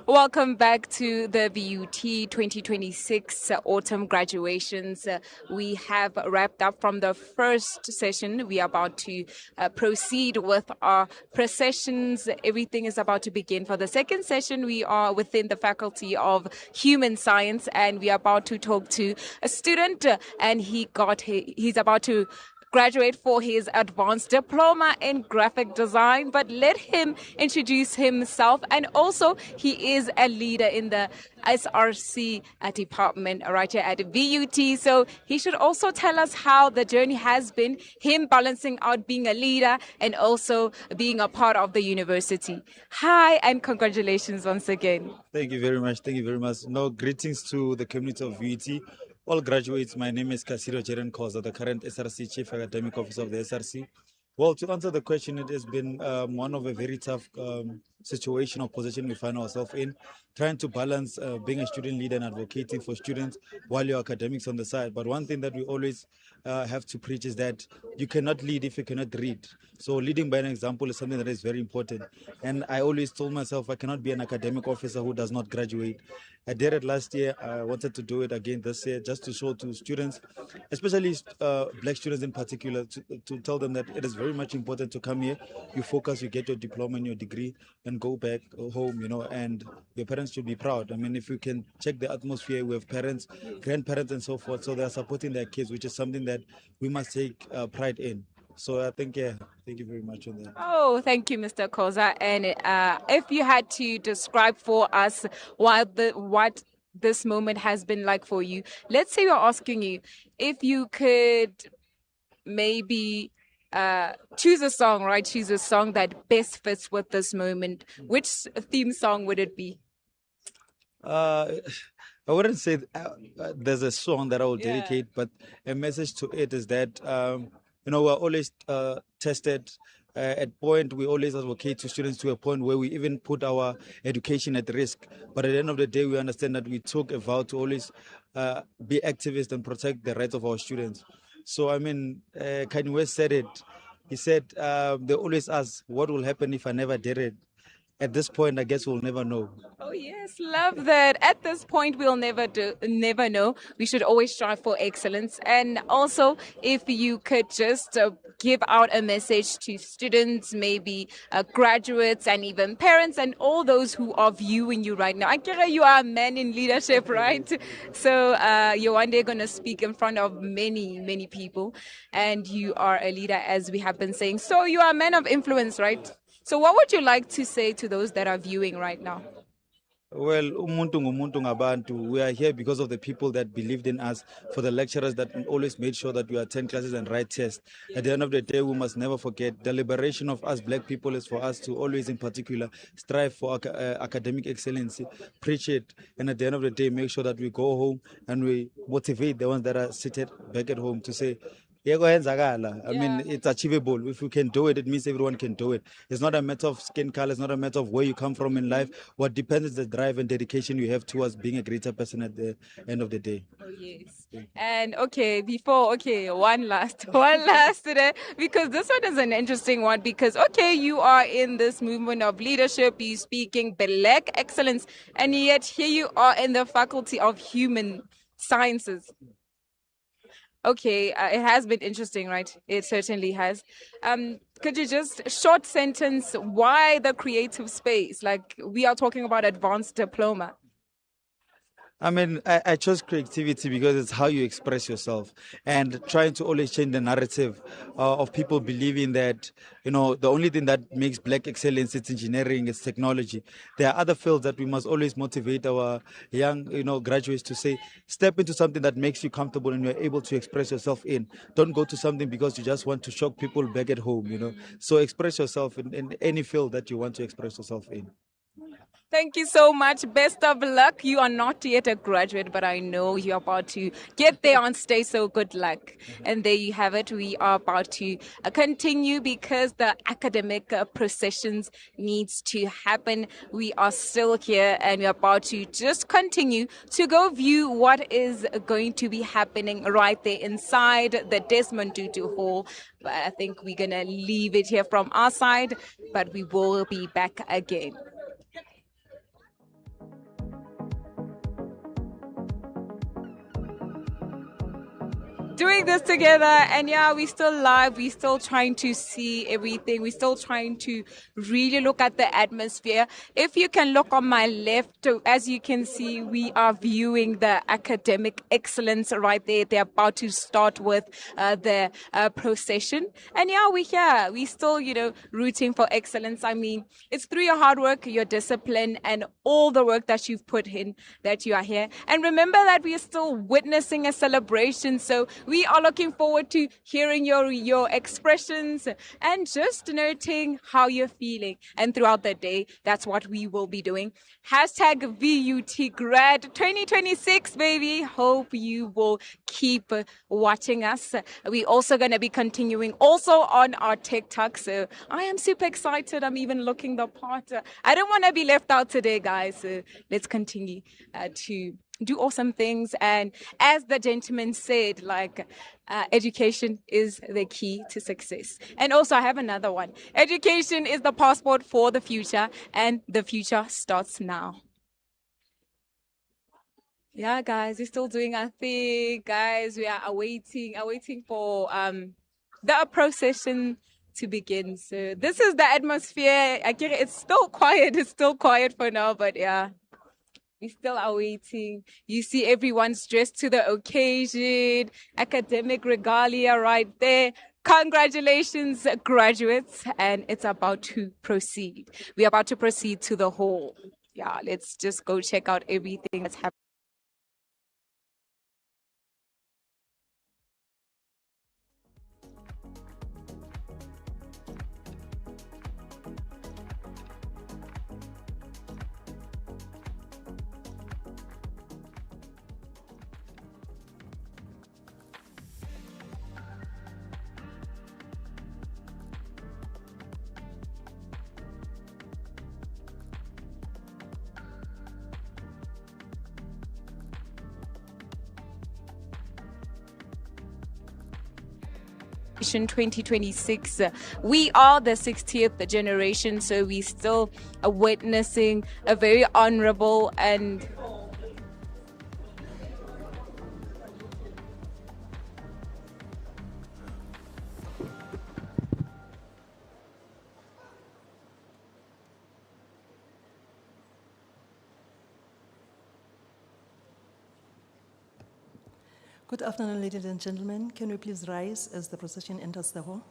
Welcome back to the VUT 2026 autumn graduations. We have wrapped up from the first session. We are about to proceed with our processions. Everything is about to begin. For the second session, we are within the Faculty of Human Science, and we are about to talk to a student, and he's about to graduate for his advanced diploma in graphic design, but let him introduce himself. And also, he is a leader in the SRC department right here at VUT. So he should also tell us how the journey has been, him balancing out being a leader and also being a part of the university. Hi, and congratulations once again. Thank you very much. Thank you very much. No, greetings to the community of VUT. All graduates, my name is Kasiro Jeren Koza, the current SRC Chief Academic Officer of the SRC. Well, to answer the question, it has been one of a very tough situation or position we find ourselves in, trying to balance being a student leader and advocating for students while your academics on the side. But one thing that we always have to preach is that you cannot lead if you cannot read. So leading by an example is something that is very important. And I always told myself I cannot be an academic officer who does not graduate. I did it last year. I wanted to do it again this year just to show to students, especially black students in particular, to tell them that it is very much important to come here. You focus, you get your diploma and your degree, and go back home, and your parents should be proud. I mean, if you can check the atmosphere, we have parents, grandparents, and so forth. So they are supporting their kids, which is something that we must take pride in. So I think, thank you very much on that. Oh, thank you, Mr. Koza. And if you had to describe for us what this moment has been like for you, let's say we're asking you if you could maybe choose a song, right? Choose a song that best fits with this moment. Which theme song would it be? I wouldn't say there's a song that I will dedicate, but a message to it is that we're always tested. At point, we always advocate to students to a point where we even put our education at risk. But at the end of the day, we understand that we took a vow to always be activists and protect the rights of our students. So, I mean, Kanye West said it. He said, they always ask, what will happen if I never did it? At this point, I guess we'll never know. Oh yes, love that. At this point, we'll never know. We should always strive for excellence. And also, if you could just give out a message to students, maybe graduates, and even parents, and all those who are viewing you right now. Akira, you are a man in leadership, right? So you're one day going to speak in front of many people, and you are a leader, as we have been saying. So you are a man of influence, right? So what would you like to say to those that are viewing right now? Well, umuntu ngumuntu ngabantu. We are here because of the people that believed in us, for the lecturers that always made sure that we attend classes and write tests. At the end of the day, we must never forget the liberation of us black people is for us to always, in particular, strive for academic excellence, preach it, and at the end of the day, make sure that we go home and we motivate the ones that are seated back at home to say, I mean, it's achievable. If we can do it, it means everyone can do it. It's not a matter of skin color. It's not a matter of where you come from in life. What depends is the drive and dedication you have towards being a greater person at the end of the day. Oh, yes. And one last today, because this one is an interesting one because, you are in this movement of leadership, you're speaking black excellence, and yet here you are in the Faculty of Human Sciences. Okay, it has been interesting, right? It certainly has. Could you just short sentence why the creative space? Like we are talking about advanced diploma. I mean, I chose creativity because it's how you express yourself and trying to always change the narrative of people believing that, the only thing that makes black excellence is engineering, it's technology. There are other fields that we must always motivate our young, graduates to say, step into something that makes you comfortable and you're able to express yourself in. Don't go to something because you just want to shock people back at home. So express yourself in any field that you want to express yourself in. Thank you so much. Best of luck. You are not yet a graduate, but I know you're about to get there on stage, so good luck. And there you have it. We are about to continue because the academic processions needs to happen. We are still here and we're about to just continue to go view what is going to be happening right there inside the Desmond Tutu Hall. But I think we're going to leave it here from our side, but we will be back again. doing this together. And yeah, we're still live. We're still trying to see everything. We're still trying to really look at the atmosphere. If you can look on my left, as you can see, we are viewing the academic excellence right there. They're about to start with the procession. And yeah, we're here. We're still, rooting for excellence. I mean, it's through your hard work, your discipline, and all the work that you've put in that you are here. And remember that we are still witnessing a celebration. So we are looking forward to hearing your expressions and just noting how you're feeling. And throughout the day, that's what we will be doing. Hashtag VUT Grad 2026, baby. Hope you will keep watching us. We're also going to be continuing also on our TikTok. So I am super excited. I'm even looking the part. I don't want to be left out today, guys. So let's continue to do awesome things. And as the gentleman said, education is the key to success. And also I have another one. Education is the passport for the future, and the future starts now. Yeah, guys, we're still doing our thing. Guys, we are awaiting for the procession to begin. So this is the atmosphere. It's still quiet. It's still quiet for now, but yeah. We still are waiting. You see everyone's dressed to the occasion. Academic regalia right there. Congratulations, graduates. And it's about to proceed. We're about to proceed to the hall. Yeah, let's just go check out everything that's happening. Qualifications 2026. We are the 60th generation, so we still are witnessing a very honorable and Good afternoon, ladies and gentlemen. Can we please rise as the procession enters the hall?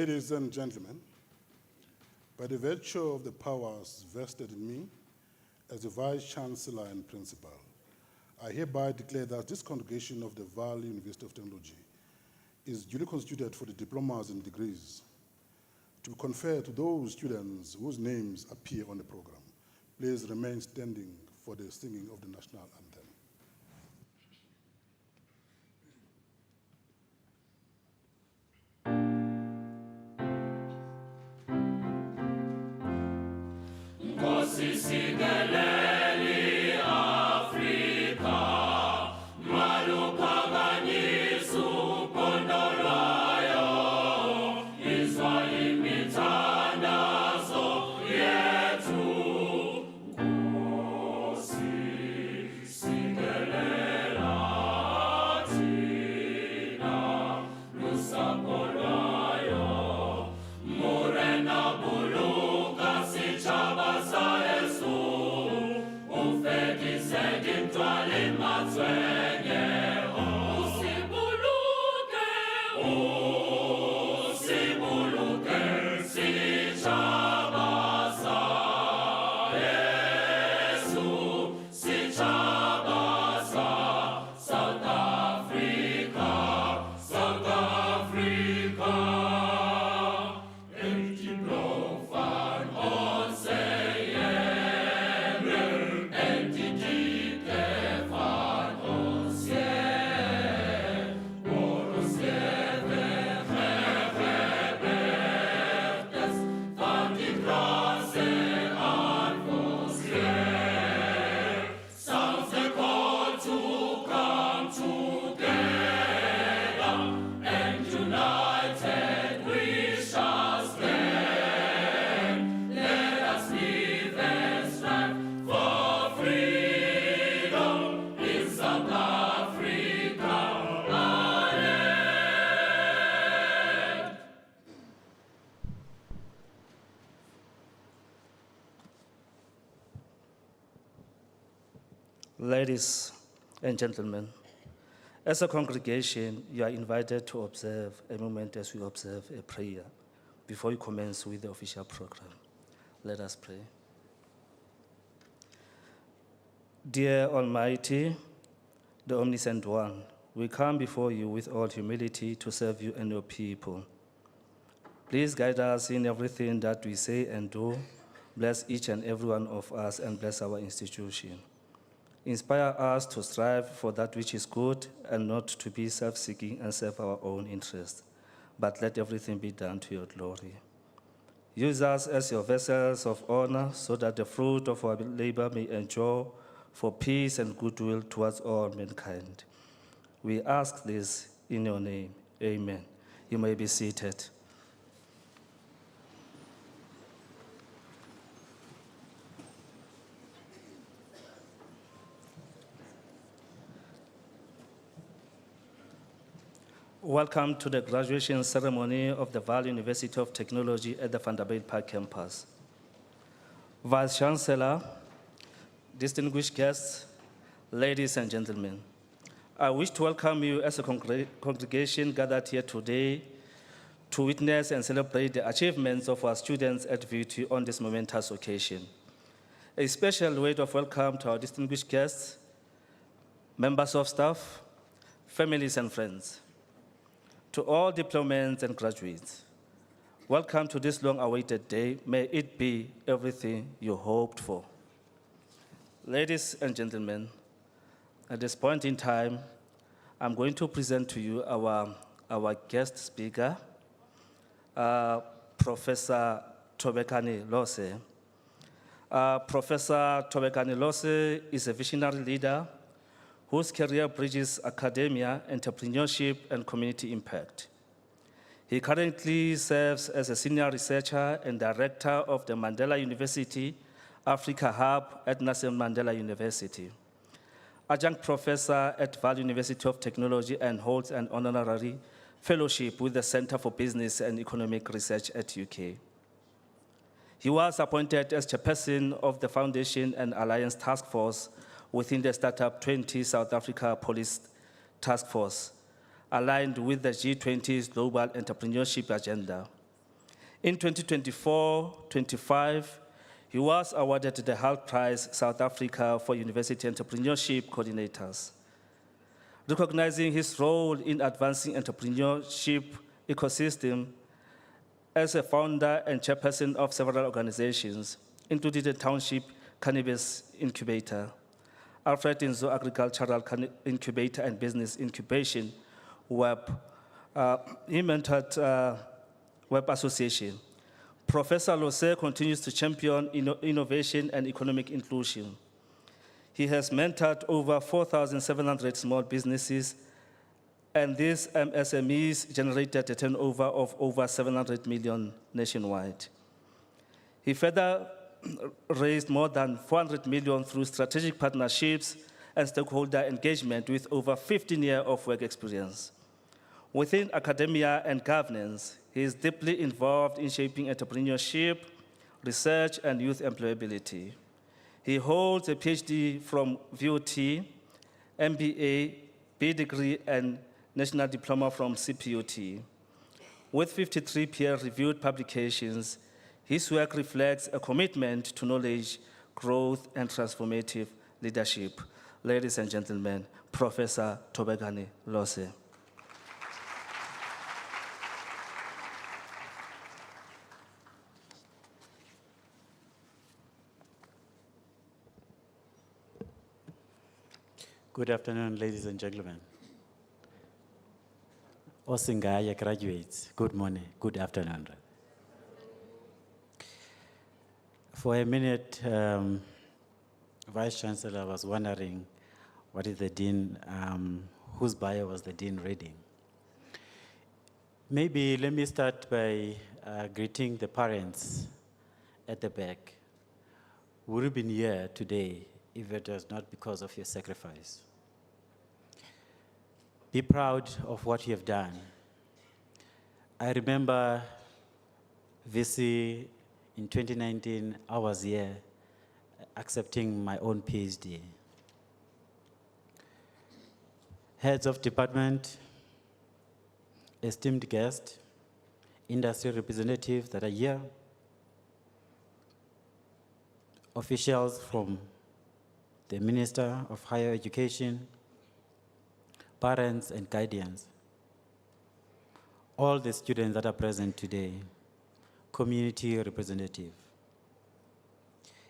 Ladies and gentlemen, by the virtue of the powers vested in me as the Vice Chancellor and Principal, I hereby declare that this congregation of the Vaal University of Technology is duly constituted for the diplomas and degrees to be conferred to those students whose names appear on the program. Please remain standing for the singing of the national anthem. Ladies and gentlemen, as a congregation, you are invited to observe a moment as we observe a prayer before we commence with the official program. Let us pray. Dear Almighty, the Omniscient One, we come before you with all humility to serve you and your people. Please guide us in everything that we say and do. Bless each and every one of us and bless our institution. Inspire us to strive for that which is good and not to be self-seeking and serve our own interests, but let everything be done to your glory. Use us as your vessels of honor so that the fruit of our labor may endure for peace and goodwill towards all mankind. We ask this in your name. Amen. You may be seated. Welcome to the graduation ceremony of the Vaal University of Technology at the Vanderbilt Park campus. Vice Chancellor, distinguished guests, ladies and gentlemen, I wish to welcome you as a congregation gathered here today to witness and celebrate the achievements of our students at VUT on this momentous occasion. A special word of welcome to our distinguished guests, members of staff, families and friends. To all diplomants and graduates, welcome to this long-awaited day. May it be everything you hoped for. Ladies and gentlemen, at this point in time, I'm going to present to you our guest speaker, Professor Thobekani Lose. Professor Thobekani Lose is a visionary leader whose career bridges academia, entrepreneurship, and community impact. He currently serves as a senior researcher and director of the Mandela University Africa Hub at Nelson Mandela University, adjunct professor at Vaal University of Technology, and holds an honorary fellowship with the Center for Business and Economic Research at UK. He was appointed as chairperson of the Foundation and Alliance Task Force within the Startup 20 South Africa Police Task Force, aligned with the G20's Global Entrepreneurship Agenda. In 2024-25, he was awarded the HALT Prize South Africa for University Entrepreneurship Coordinators. Recognizing his role in advancing entrepreneurship ecosystem as a founder and chairperson of several organizations, including the Township Cannabis Incubator, Alfred Inzo Agricultural Incubator and Business Incubation, WEB. He mentored Web Association. Professor Lose continues to champion innovation and economic inclusion. He has mentored over 4,700 small businesses, and these MSMEs generated a turnover of over 700 million nationwide. He further raised more than 400 million through strategic partnerships and stakeholder engagement with over 15 years of work experience. Within academia and governance, he is deeply involved in shaping entrepreneurship, research, and youth employability. He holds a PhD from VUT, MBA, B degree, and National Diploma from CPUT. With 53 peer-reviewed publications, his work reflects a commitment to knowledge, growth, and transformative leadership. Ladies and gentlemen, Professor Thobekani Lose. Good afternoon, ladies and gentlemen. Osingaya graduates, good morning, good afternoon. For a minute, Vice Chancellor was wondering what is the Dean, whose bio was the Dean reading. Maybe let me start by greeting the parents at the back. Would have been here today if it was not because of your sacrifice. Be proud of what you have done. I remember VC in 2019, I was here accepting my own PhD. Heads of department, esteemed guests, industry representatives that are here, officials from the Minister of Higher Education, parents and guardians, all the students that are present today, community representative.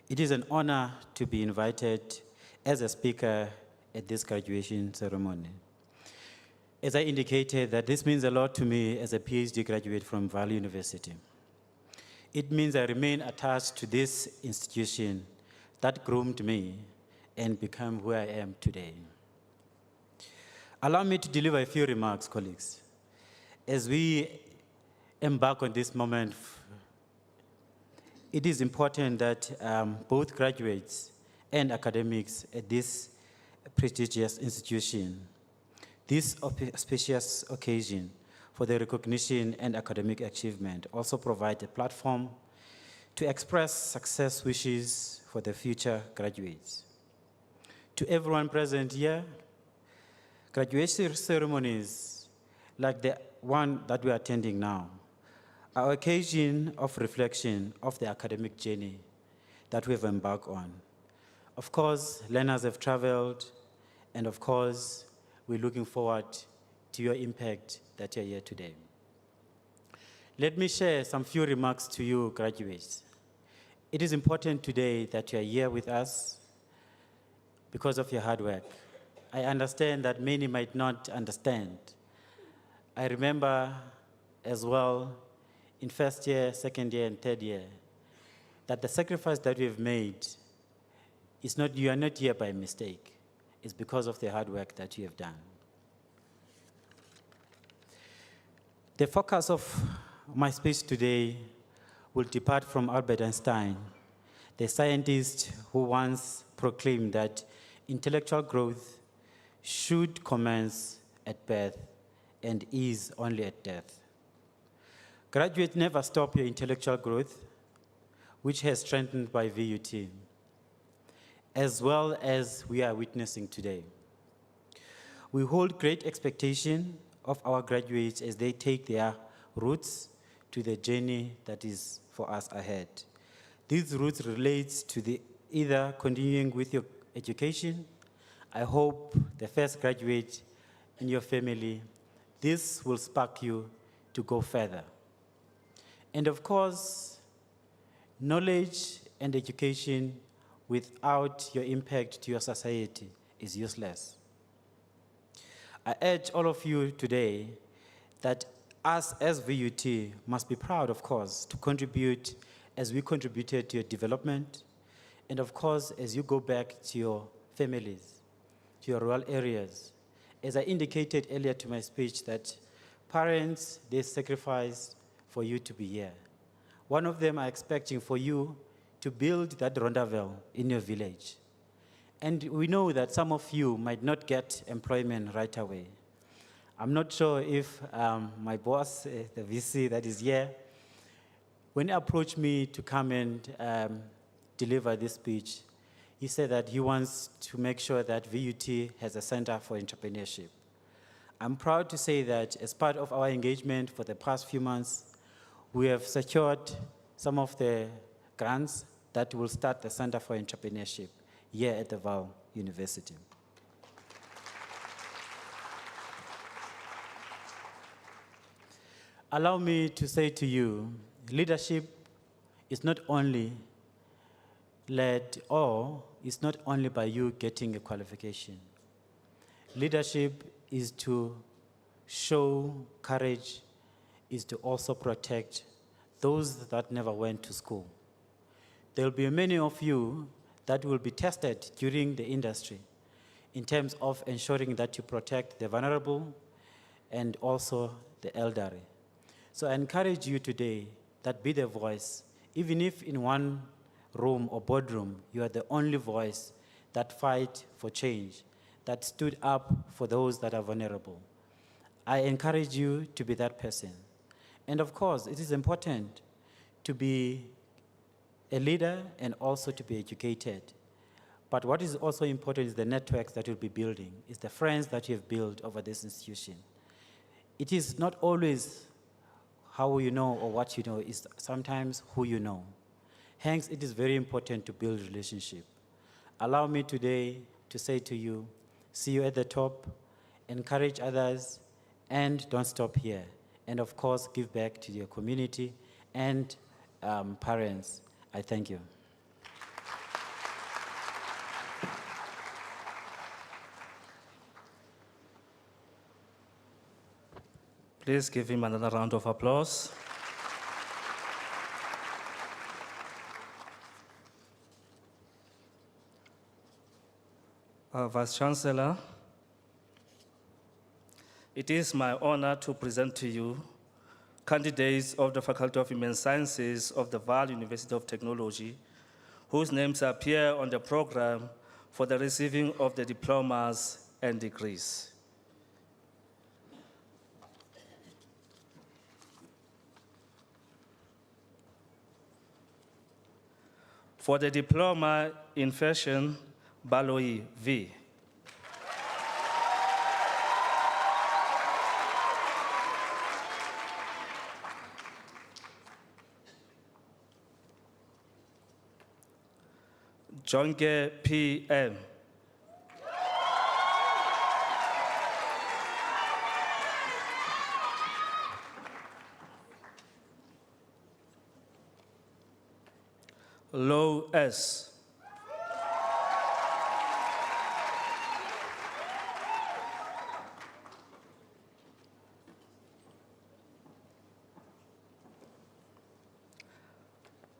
It is an honor to be invited as a speaker at this graduation ceremony. As I indicated, that this means a lot to me as a PhD graduate from Vaal University. It means I remain attached to this institution that groomed me and become who I am today. Allow me to deliver a few remarks, colleagues. As we embark on this moment, it is important that both graduates and academics at this prestigious institution, this auspicious occasion for the recognition and academic achievement also provide a platform to express success wishes for the future graduates. To everyone present here, graduation ceremonies like the one that we are attending now are an occasion of reflection of the academic journey that we have embarked on. Of course, learners have traveled, and of course, we're looking forward to your impact that you're here today. Let me share some few remarks to you, graduates. It is important today that you're here with us because of your hard work. I understand that many might not understand. I remember as well in first year, second year, and third year, that the sacrifice that we have made is not, you are not here by mistake. It's because of the hard work that you have done. The focus of my speech today will depart from Albert Einstein, the scientist who once proclaimed that intellectual growth should commence at birth and is only at death. Graduates, never stop your intellectual growth, which has strengthened by VUT, as well as we are witnessing today. We hold great expectation of our graduates as they take their roots to the journey that is for us ahead. These routes relate to the either continuing with your education. I hope the first graduate in your family, this will spark you to go further. And of course, knowledge and education without your impact to your society is useless. I urge all of you today that us as VUT must be proud, of course, to contribute as we contributed to your development, and of course, as you go back to your families, to your rural areas. As I indicated earlier to my speech, that parents, they sacrificed for you to be here. One of them are expecting for you to build that rondavel in your village. And we know that some of you might not get employment right away. I'm not sure if my boss, the VC that is here, when he approached me to come and deliver this speech, he said that he wants to make sure that VUT has a center for entrepreneurship. I'm proud to say that as part of our engagement for the past few months, we have secured some of the grants that will start the Center for Entrepreneurship here at the Vaal University. Allow me to say to you, leadership is not only led or is not only by you getting a qualification. Leadership is to show courage, is to also protect those that never went to school. There will be many of you that will be tested during the industry in terms of ensuring that you protect the vulnerable and also the elderly. So I encourage you today that be the voice, even if in one room or boardroom, you are the only voice that fight for change, that stood up for those that are vulnerable. I encourage you to be that person. And of course, it is important to be a leader and also to be educated. But what is also important is the networks that you'll be building, is the friends that you have built over this institution. It is not always how you know or what you know, it's sometimes who you know. Hence, it is very important to build relationship. Allow me today to say to you, see you at the top, encourage others, and don't stop here. And of course, give back to your community and parents. I thank you. Please give him another round of applause. Vice Chancellor, it is my honor to present to you candidates of the Faculty of Human Sciences of the Vaal University of Technology, whose names appear on the program for the receiving of the diplomas and degrees. For the diploma in fashion, Baloi V. Jonke P.M. Low S.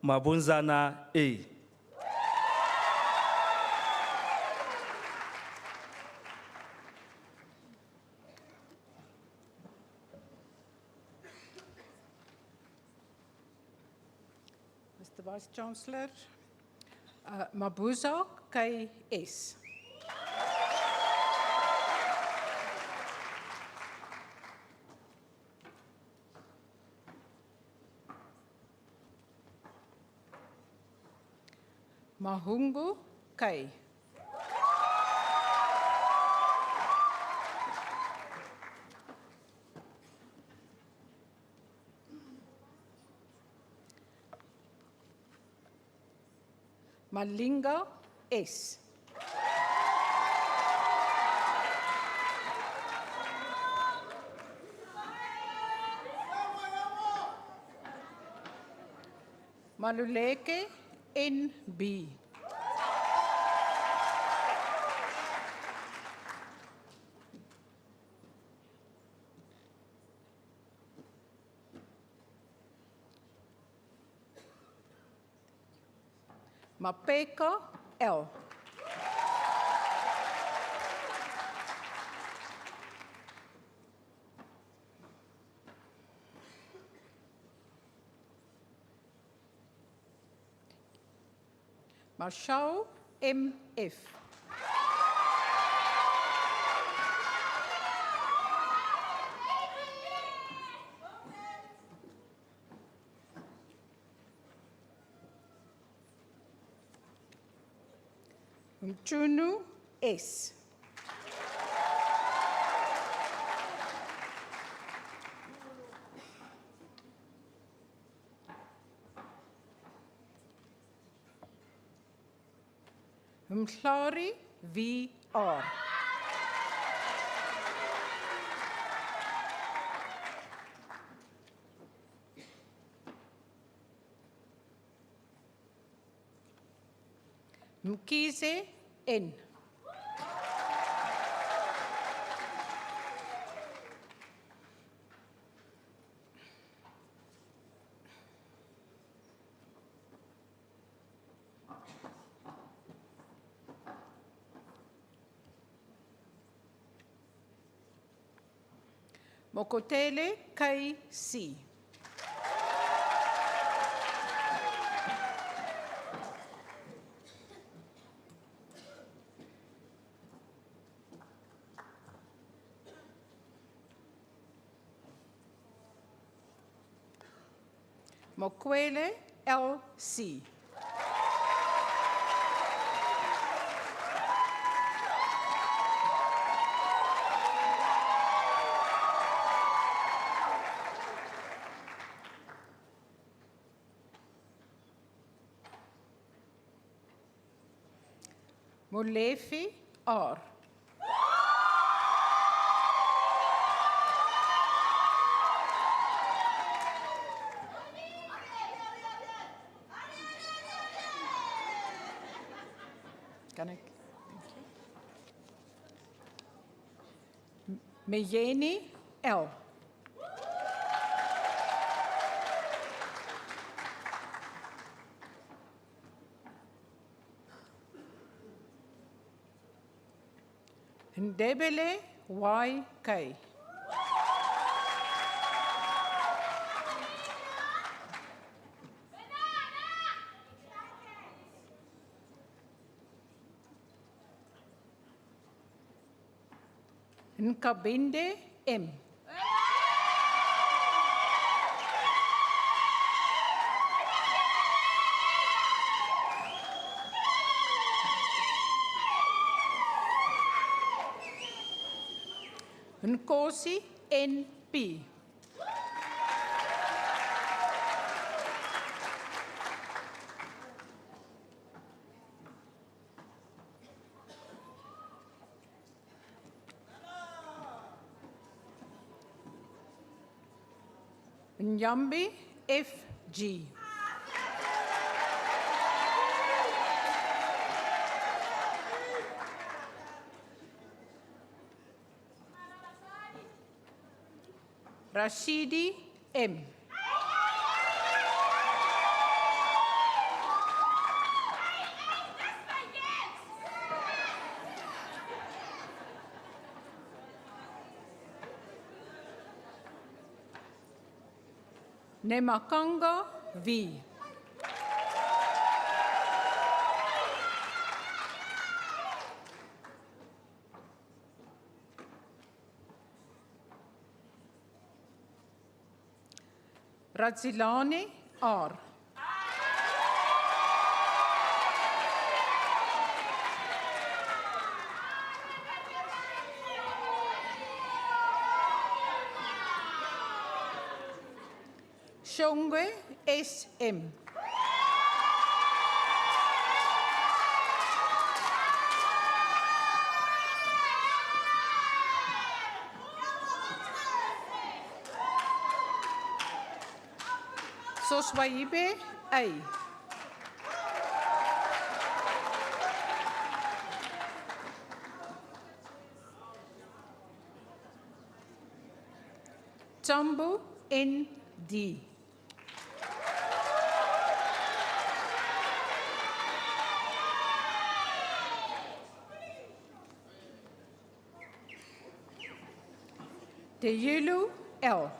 Mabunzana A. Mr. Vice Chancellor, Mabuza K.S. Mahungu K. Malinga S. Maluleke NB. Mapeka L. Marshall MF. Mchunu S. Mhlari VR. Mkize N. Mokotele KC. Mokwele LC. Molefi R. Kan ik? Mejeni L. Ndebele YK. Nkabinde M. Nkosi NP. Nyambi FG. Rashidi M. Nemakanga V. Razilani R. Shongwe SM. Soswayibe, A. Tambo, N.D. Deyulu, L.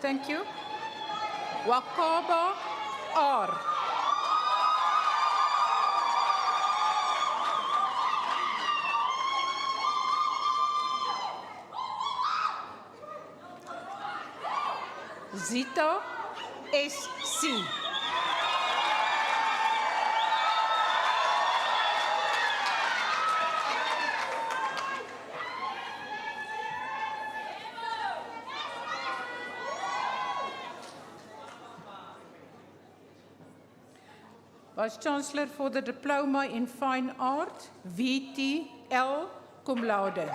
Thank you. Wakobo, R. Zito, S.C. Vice Chancellor for the Diploma in Fine Art, VT, L. Cum laude.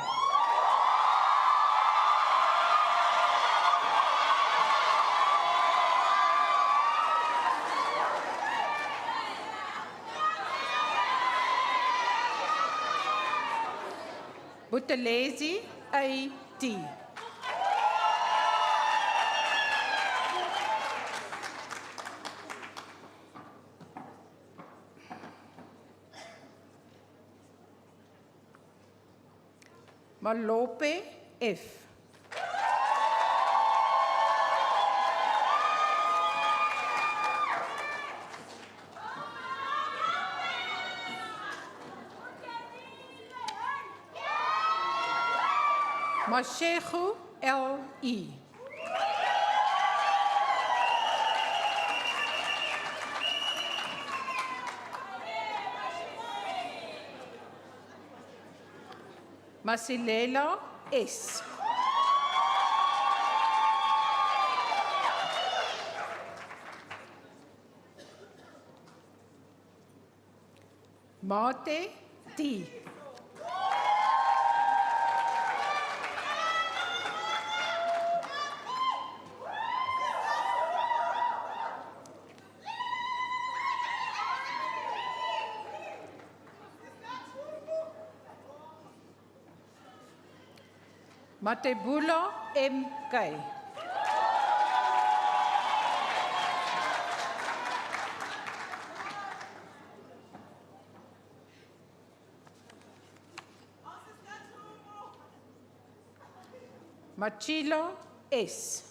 Buthelezi, A.T. Malope, F. Mashego, L.E. Masilela, S. Mate, T. Matebula, M.K. Machilo, S.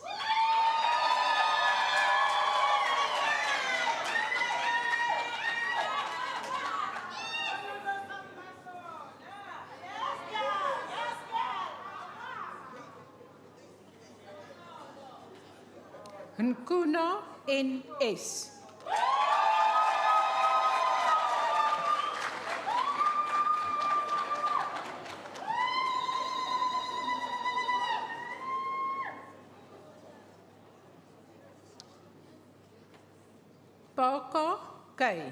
Nkuna, N.S. Parker, K.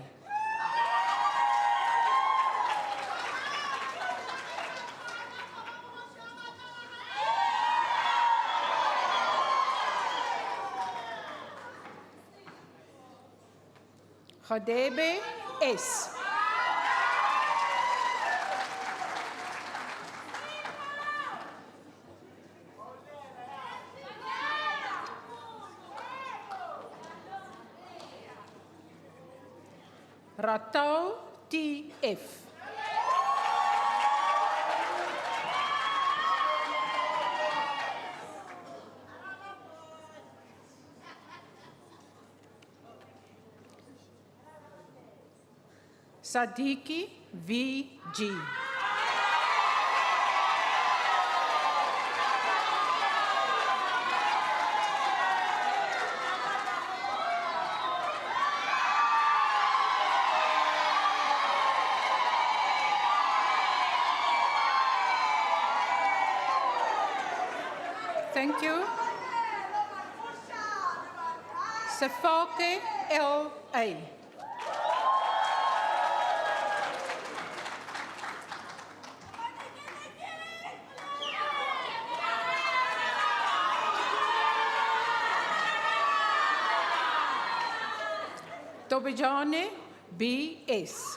Khadebe, S. Ratau, T.F. Sadiki, V.G. Thank you. Sefake L.A. Tobejane B.S.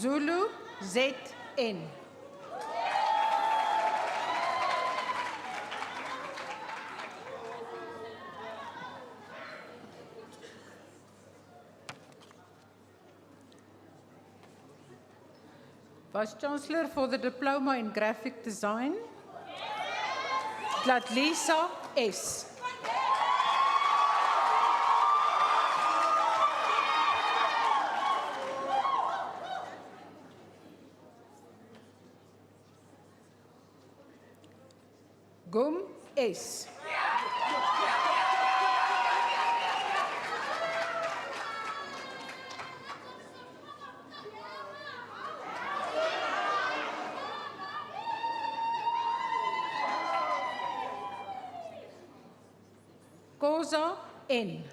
Zulu Z.N. Vice Chancellor for the Diploma in Graphic Design, Tlatlisa S. Gum S. Koza N.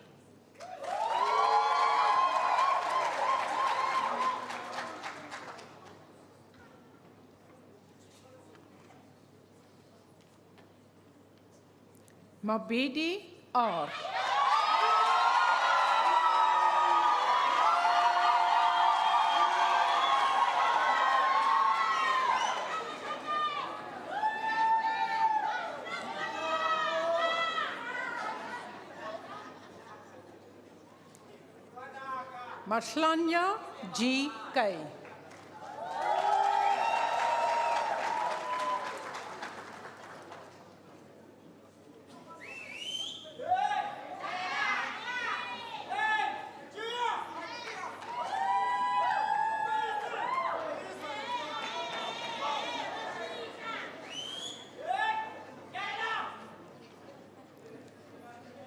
Mabedi R. Maslanya G.K.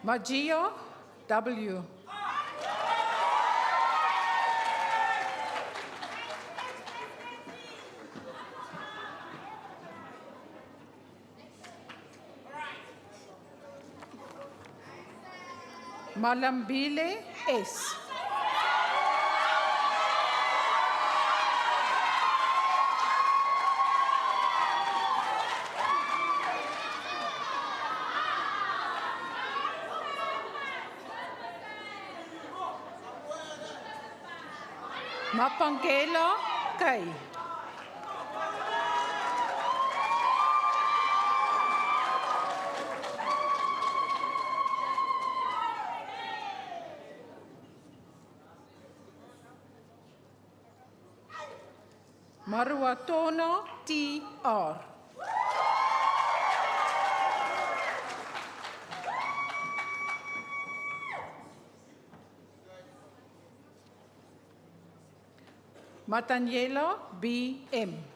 Magia W. Malambile S. Mapangela K. Maruatona T.R. Matanyela B.M.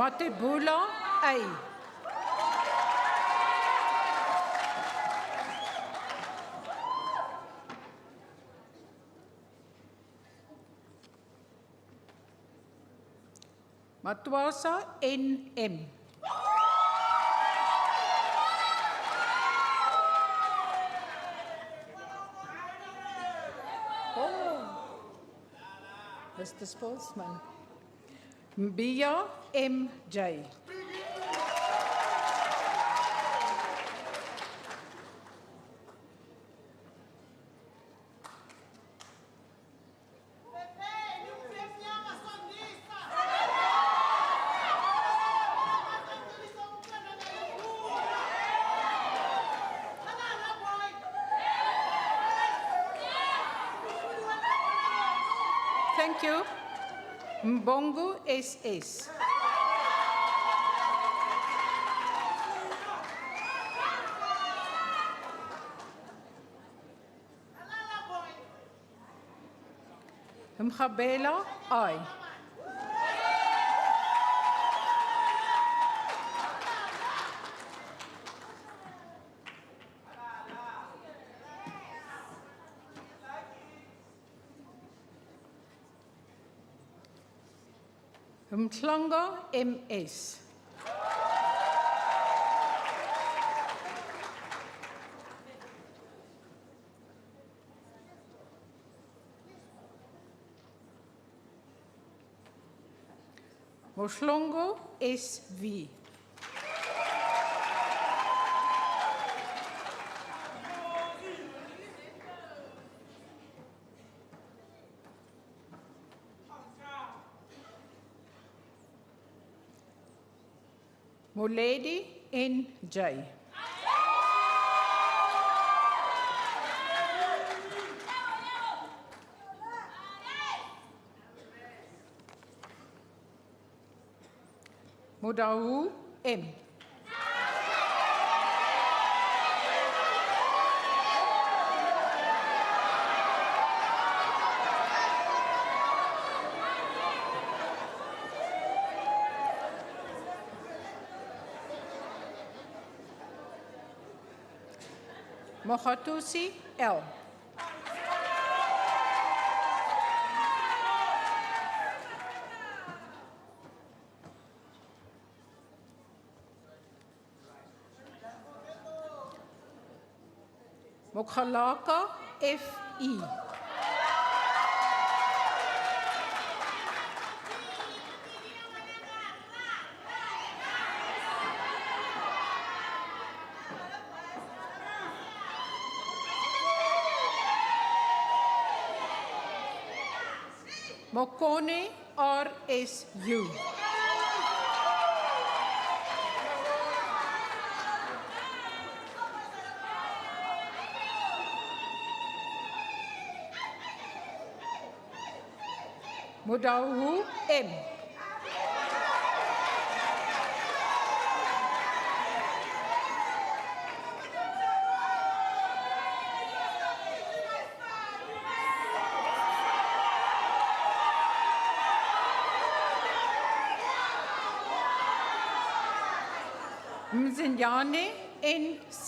Matebula A. Matwasa N.M. Mr. Sportsman. Mbia M.J. Thank you. Mbongo S.S. Mgabela, aye. Mhlanga, MS. Mohlongo, SV. Moledi, NJ. Modahu, M. Mogatusi, L. Mokhalaka, FE. Mokone, RSU. Modahu, M. Mzinyane, NC.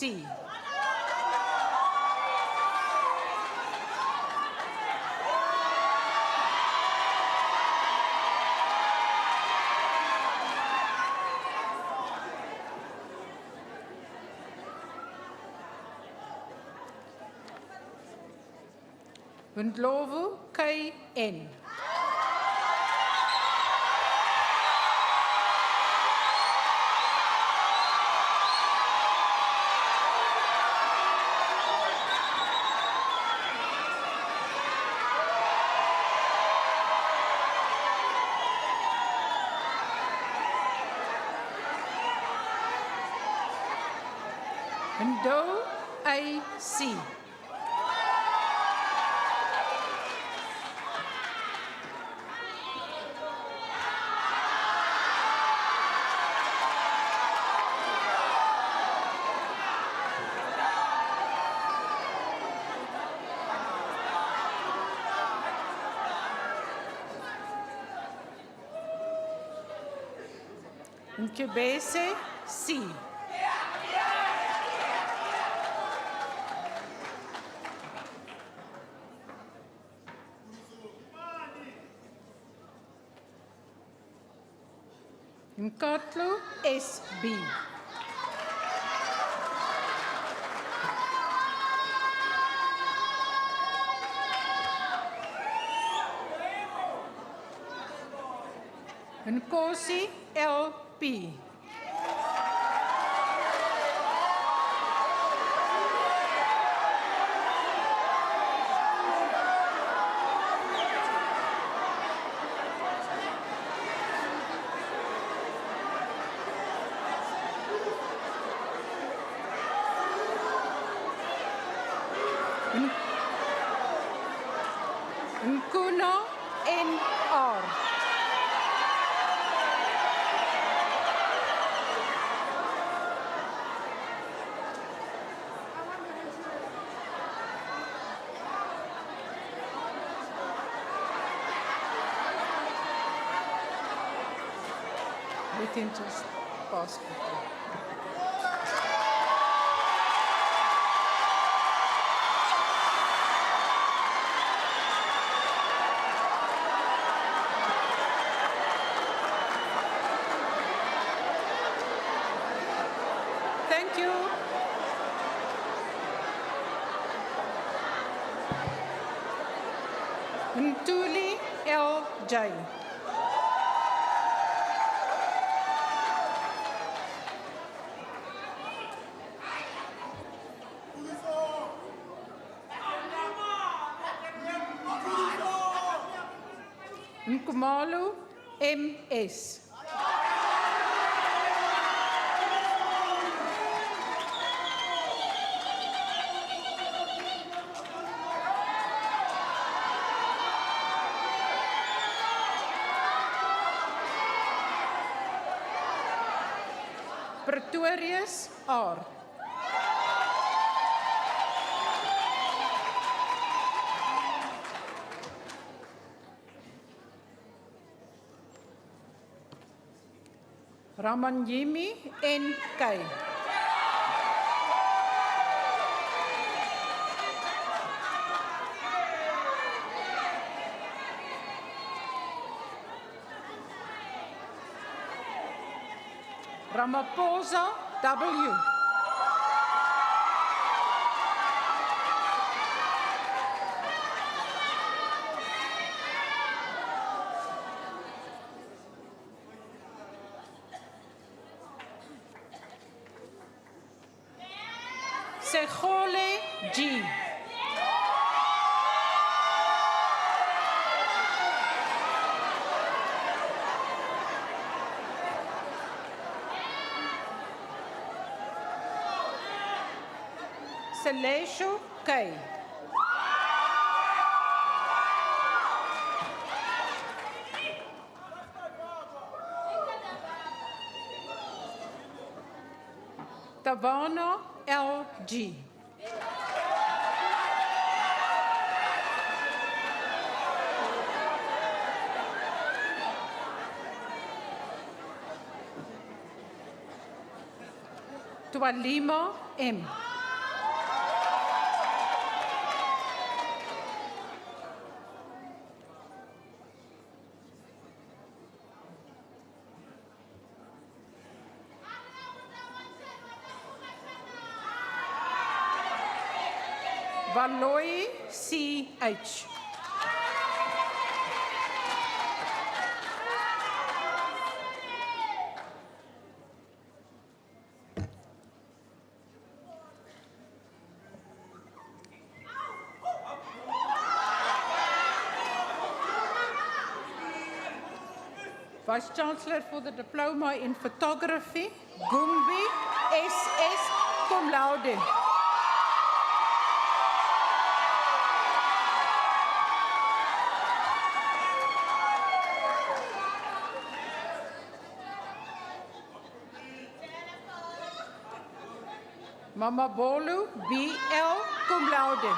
Ndlovu, KN. Ndo, AC. Nkebese, C. Nkatlu, SB. Nkosi, LP. Nkuno, NR. We can just pass quickly. Thank you. Ntuli L.J. Nkumalu M.S. Pretorius R. Ramanyemi N.K. Ramaphosa W. Segole G. Celesio K. Tavana L.G. Twalima M. Valoi C.H. Vice Chancellor for the Diploma in Photography, Gumbi S.S. cum laude. Mamabolu B.L. cum laude.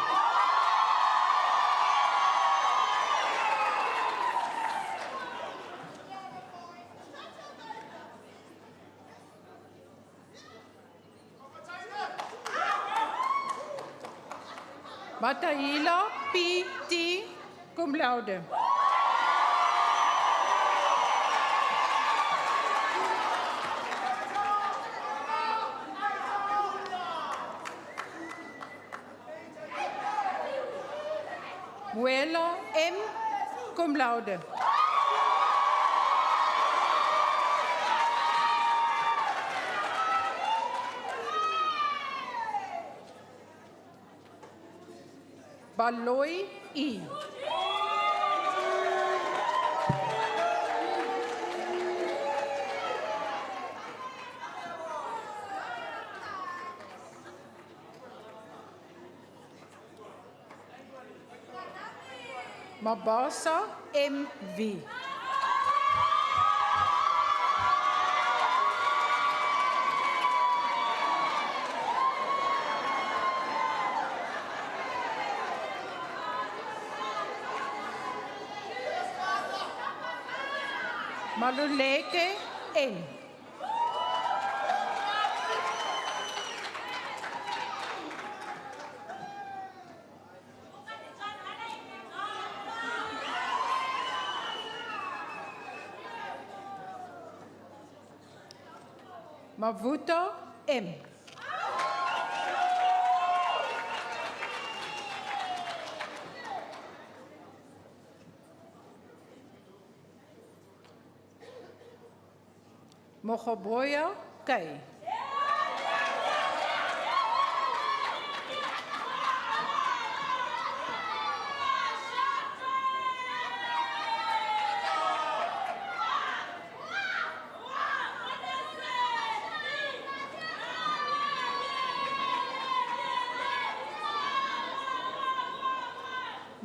Matahila P.T. cum laude. Muela M. cum laude. Baloi E. Mabasa M.V. Maluleke N. Mavuto M. Mogoboya K.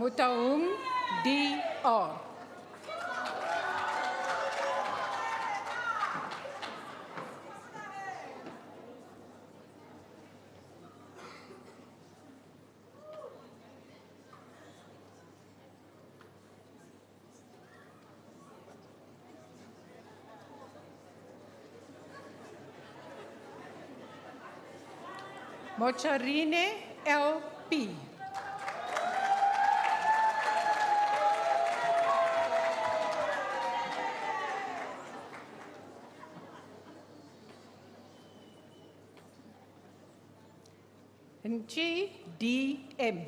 Mutaung DR. Mocharine LP. Nchi DM.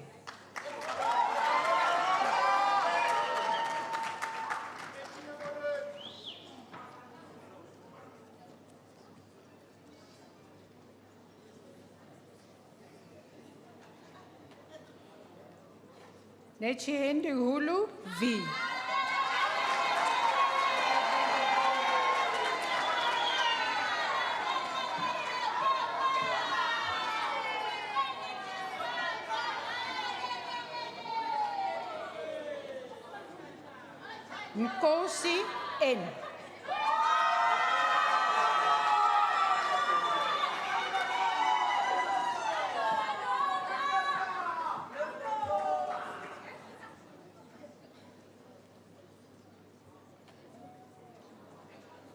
Nechiende Hulu V. Nkosi N.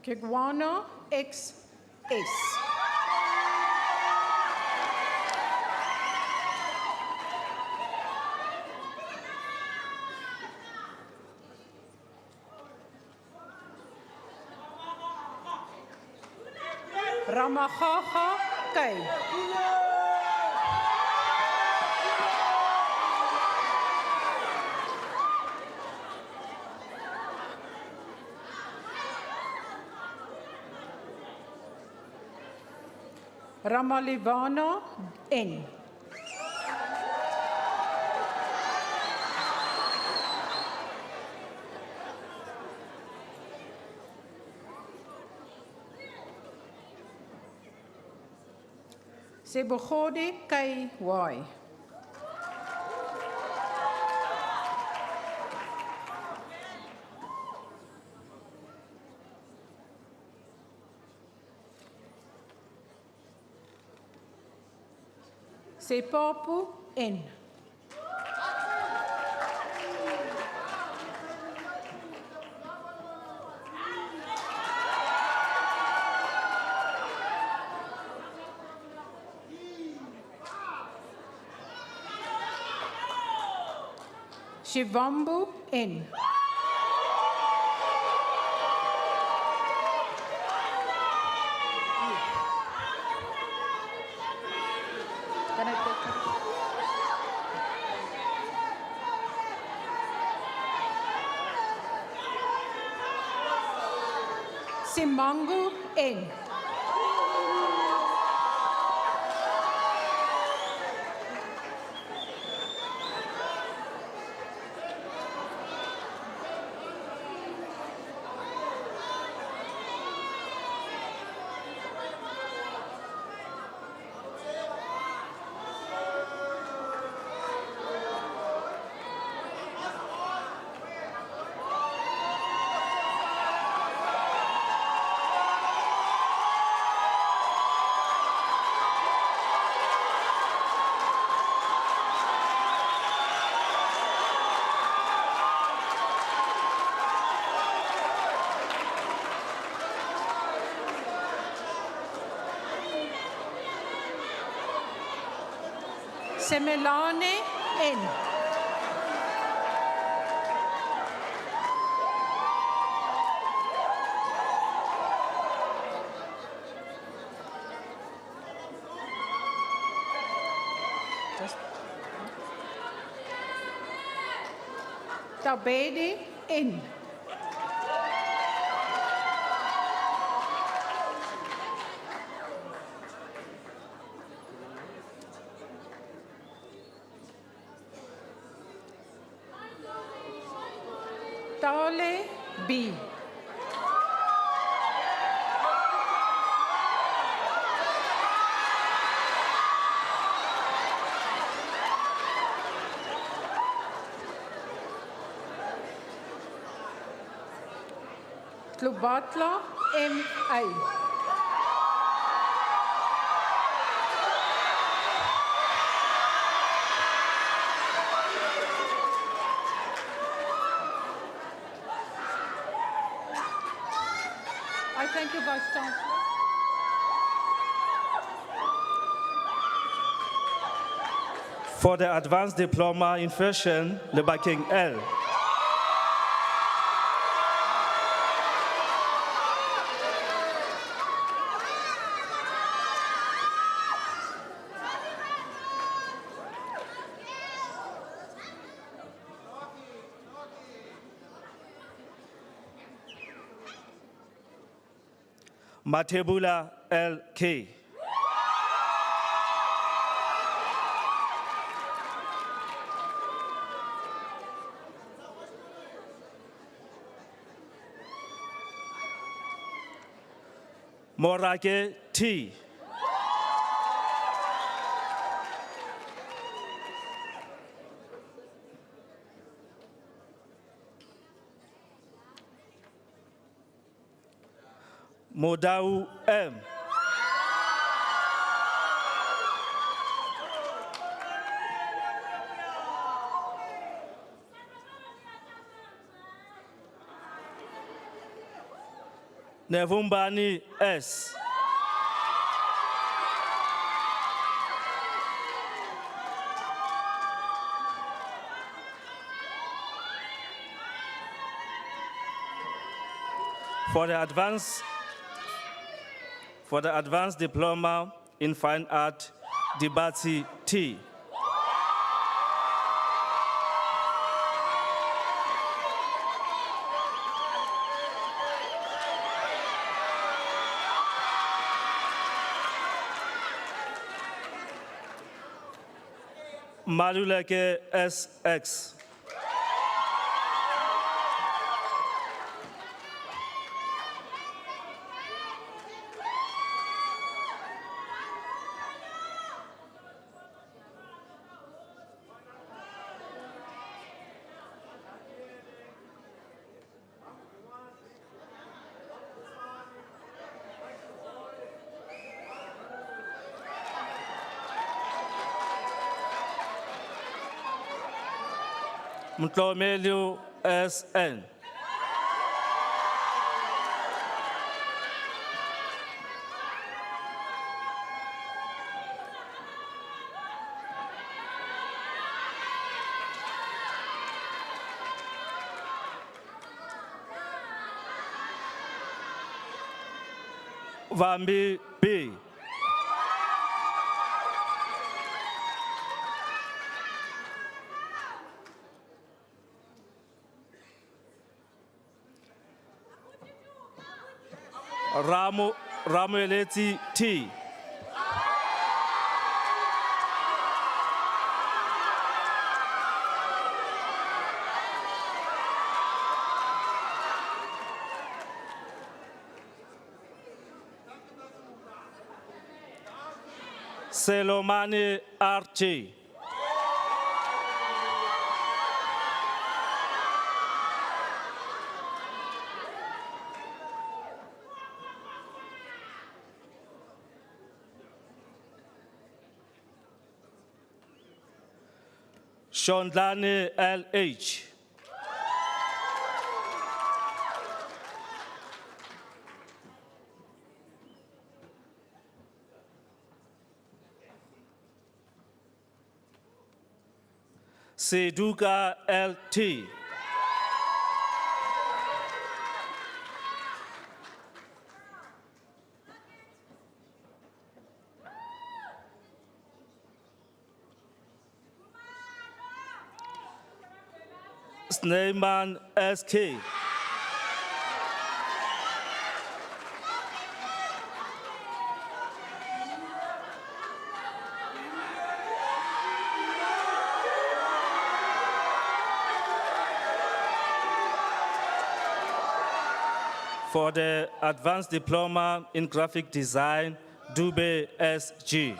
Kigwana XS. Ramagaga K. Ramalivana N. Sebogode KY. Sepapu N. Shivambu N. Can I take it? Simangu N. Semelane N. Tabedi N. Tale B. Tlubatla M.A. I thank you, Vice Chancellor. For the advanced diploma in fashion, le backing L. Matebula L.K. Morake T. Modau M. Nevumbani S. For the advanced diploma in fine art, Dibati T. Maluleke SX. Mtlomelu SN. Vambi B. Ramueleti T. Selomani RT. Shondlani LH. Seduka LT. Sneyman SK. For the Advanced Diploma in Graphic Design, Dube SG.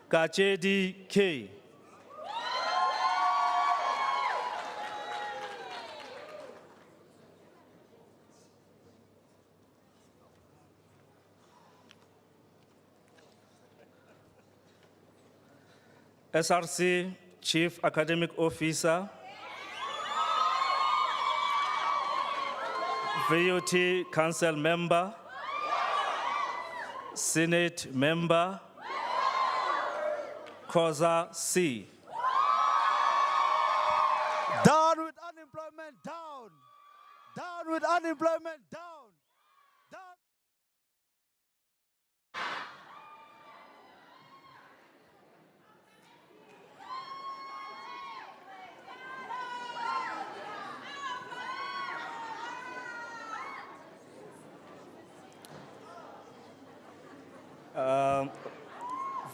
Kachedi K. SRC Chief Academic Officer, VUT Council Member, Senate Member, COSA C. Down with unemployment, down. Down with unemployment, down. Down.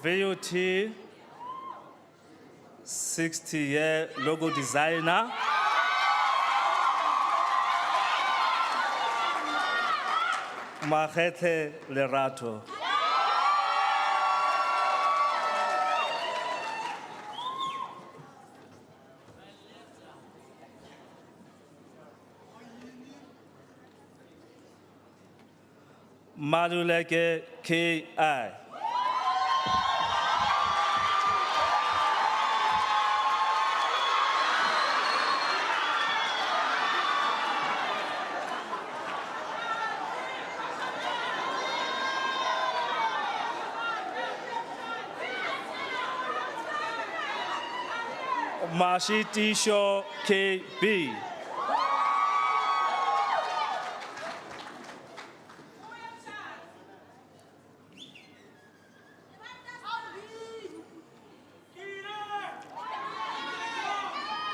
VUT 60-year logo designer, Magethe Lerato. Maduleke K.I. Mashitisho KB.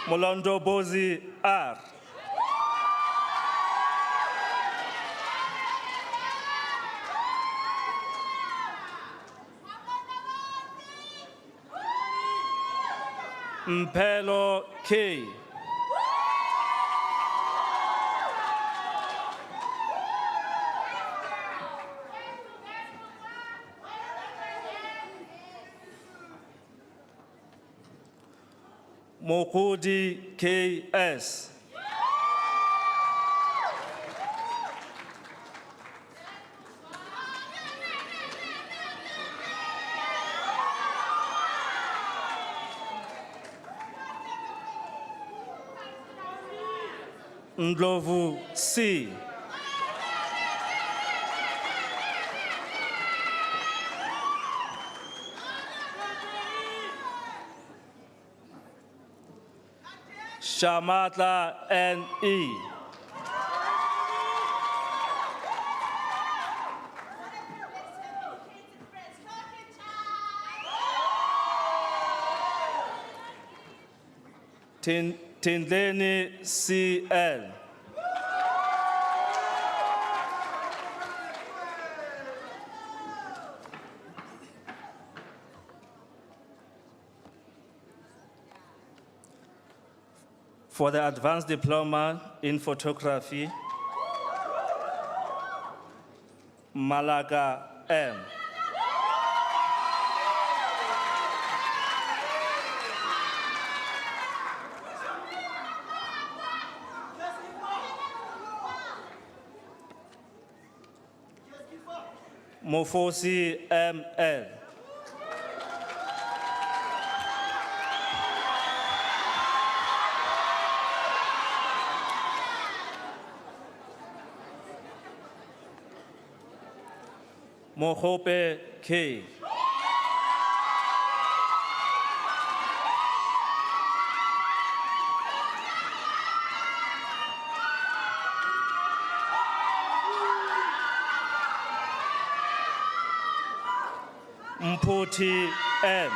Molondo Bozi R. Mpelo K. Mokudi KS. Ndlovu C. Shamatla N.E. Tindeni C.L. For the Advanced Diploma in Photography, Malaga M. Mofosi M.L. Mohope K. Phuthi M.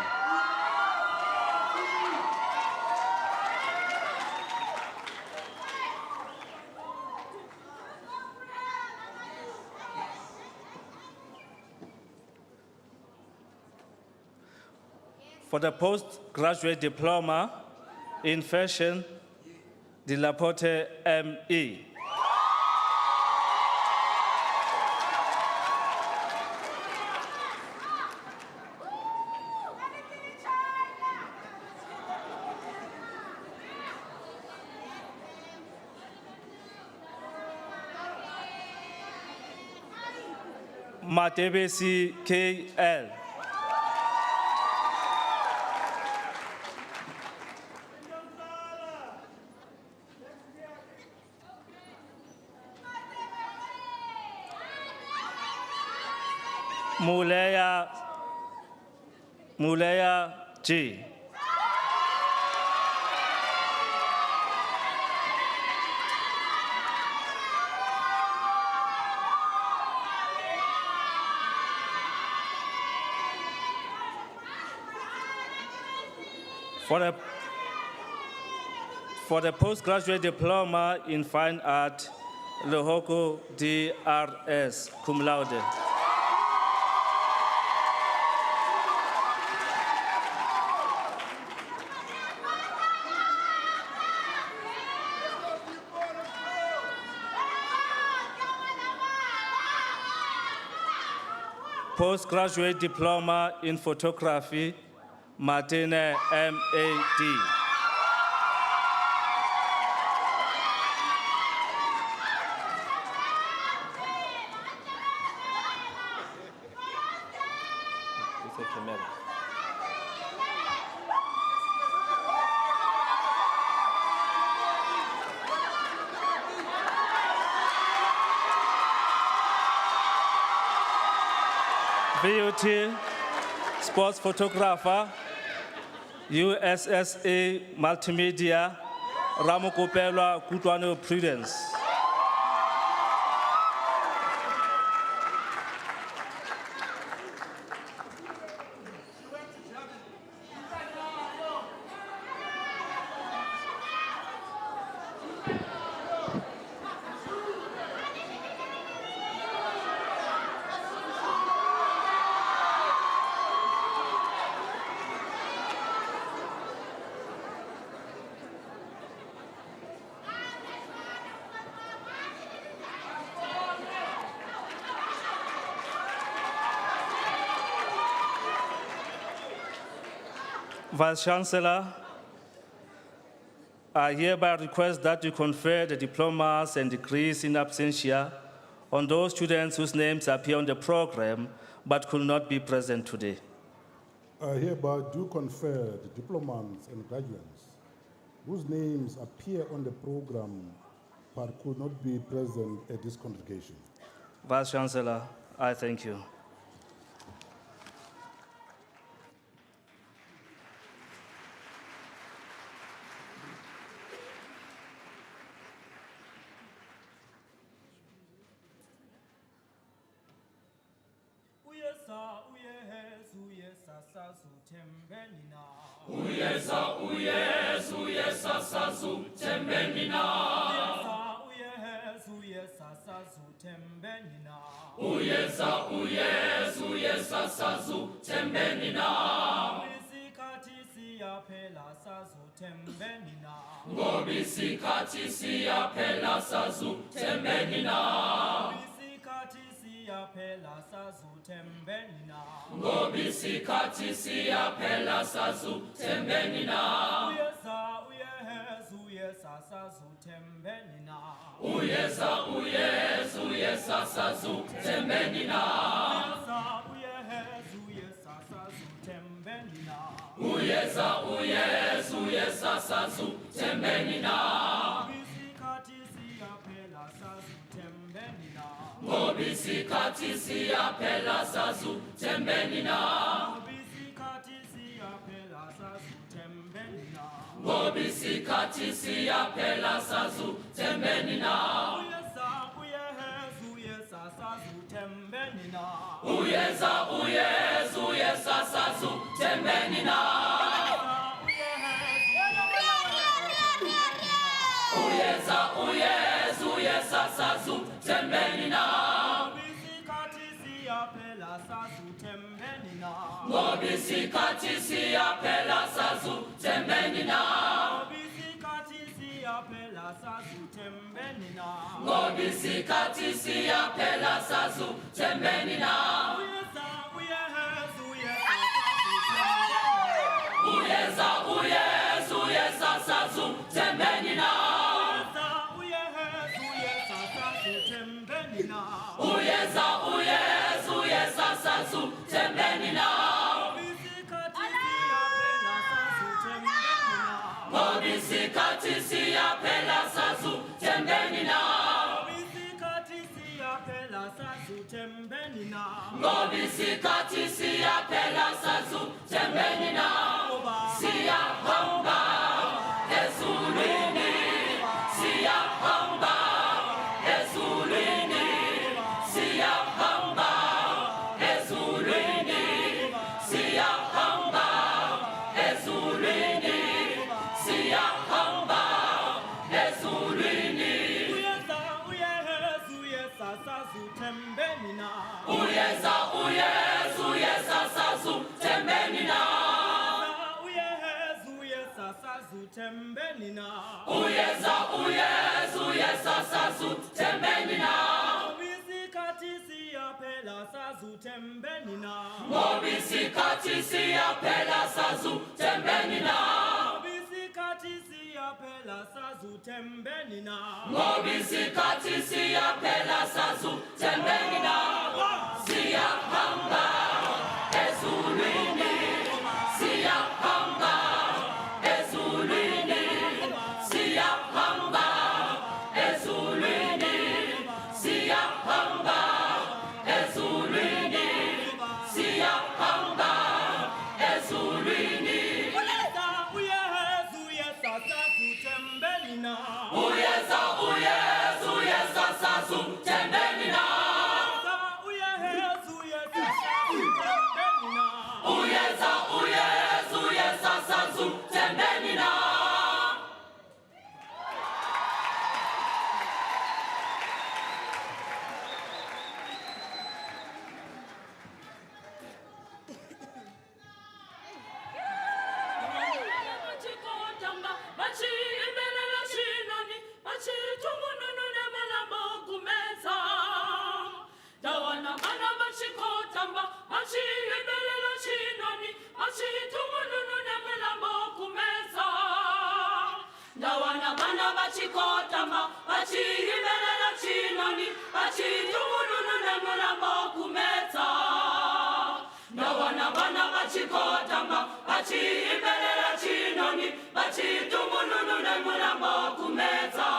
For the postgraduate diploma in fashion, De La Porte M.E. Matebesi K.L. Muleya G. For the postgraduate diploma in fine art, Lohoko D.R.S. cum laude. Postgraduate diploma in photography, Martine M.A.D. VUT, sports photographer, USSA multimedia, Ramokopelwa Kutwano Prudence. Vice Chancellor, I hereby request that you confer the diplomas and degrees in absentia on those students whose names appear on the program but could not be present today. I hereby do confer the diplomas and graduates whose names appear on the program but could not be present at this congregation. Vice Chancellor, I thank you. Uyeza tembeni na uyeza uyeza sazu tembeni na Bisikatisi ya pela sazu tembeni na Ngobisikatisi ya pela sazu tembeni na Bisikatisi ya pela sazu tembeni na Ngobisikatisi ya pela sazu tembeni na Uyeza uyeza sazu tembeni na Uyeza uyeza sazu tembeni na Ngobisikatisi ya pela sazu tembeni na Bisikatisi ya pela sazu tembeni na Ngobisikatisi ya pela sazu tembeni na Siya hamba ezulwini Siya hamba ezulwini Siya hamba ezulwini Siya hamba ezulwini Siya hamba ezulwini Uyeza sazu tembeni na Uyeza sazu tembeni na Uyeza sazu tembeni na Uyeza sazu tembeni na Bisikatisi ya pela sazu tembeni na Ngobisikatisi ya pela sazu tembeni na Bisikatisi ya pela sazu tembeni na Ngobisikatisi ya pela sazu tembeni na Siya hamba ezulwini Siya hamba ezulwini Siya hamba ezulwini Siya hamba ezulwini Siya hamba ezulwini Uyeza sazu tembeni na Uyeza sazu tembeni na Uyeza sazu tembeni na Chikotamba, bachi imelela chinoni, bachi tumununu nemulambo kumeta. Ndawana bana bachikotamba, bachi imelela chinoni, bachi tumununu nemulambo kumeta.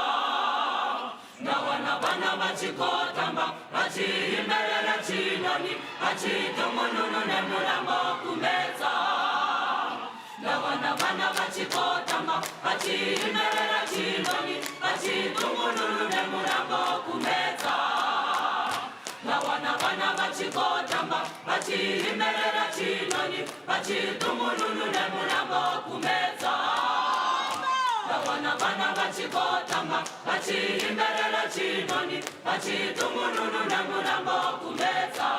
Ndawana bana bachikotamba, bachi imelela chinoni, bachi tumununu nemulambo kumeta. Ndawana bana bachikotamba, bachi imelela chinoni, bachi tumununu nemulambo kumeta. Ndawana bana bachikotamba, bachi imelela chinoni, bachi tumununu nemulambo kumeta. Ndawana bana bachikotamba, bachi imelela chinoni, bachi tumununu nemulambo kumeta.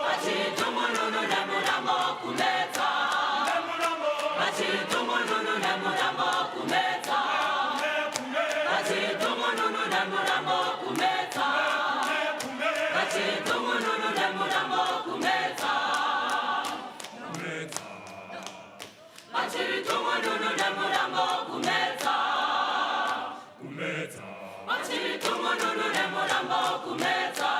Bachi tumununu nemulambo kumeta. Bachi tumununu nemulambo kumeta. Bachi tumununu nemulambo kumeta. Bachi tumununu nemulambo kumeta. Bachi tumununu nemulambo kumeta. Bachi tumununu nemulambo kumeta.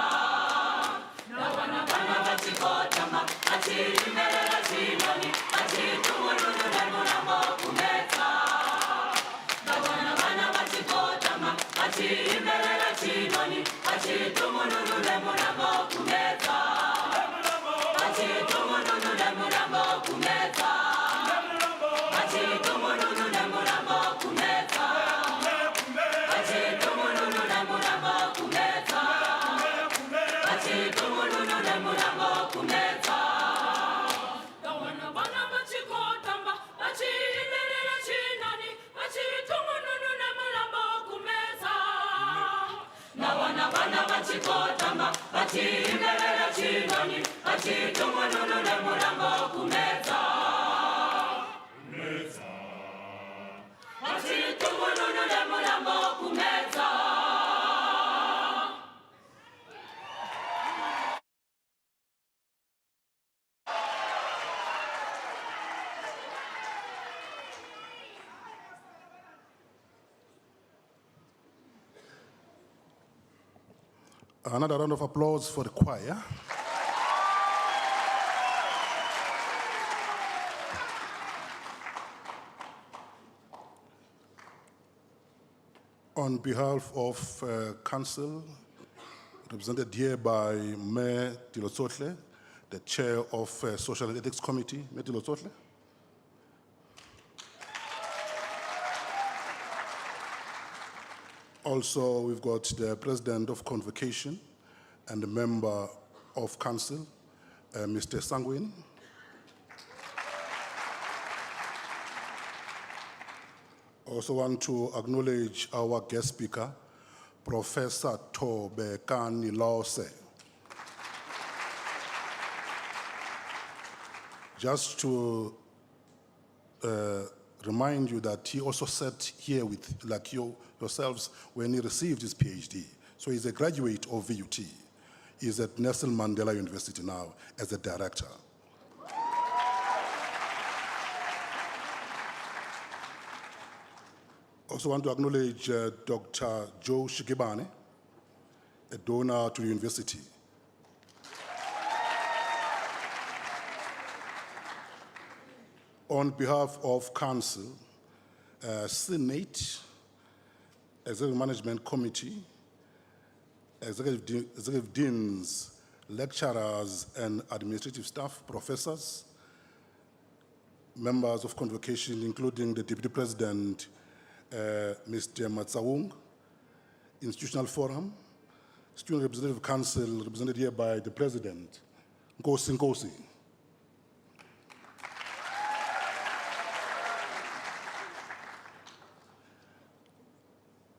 Ndawana bana bachikotamba, bachi imelela chinoni, bachi tumununu nemulambo kumeta. Ndawana bana bachikotamba, bachi imelela chinoni, bachi tumununu nemulambo kumeta. Bachi tumununu nemulambo kumeta. Bachi tumununu vachikotama vachiimbelela chinoni vachitungununule murambo kumedza vachitungununule murambo kumedza. Another round of applause for the choir. On behalf of Council, represented here by Mayor Tilotsotle, the Chair of Social and Ethics Committee, Mayor Tilotsotle. Also, we've got the President of Convocation and the Member of Council, Mr. Sanguin. Also want to acknowledge our guest speaker, Professor Tobe Kani Lause. Just to remind you that he also sat here with, like yourselves, when he received his PhD. So he's a graduate of VUT. He's at Nelson Mandela University now as a director. Also want to acknowledge Dr. Joe Shigibane, a donor to the university. On behalf of Council, Senate, Executive Management Committee, Executive Deans, lecturers and administrative staff, professors, members of Convocation, including the Deputy President, Mr. Matsawung, Institutional Forum, Student Representative Council, represented here by the President, Nkosi Nkosi.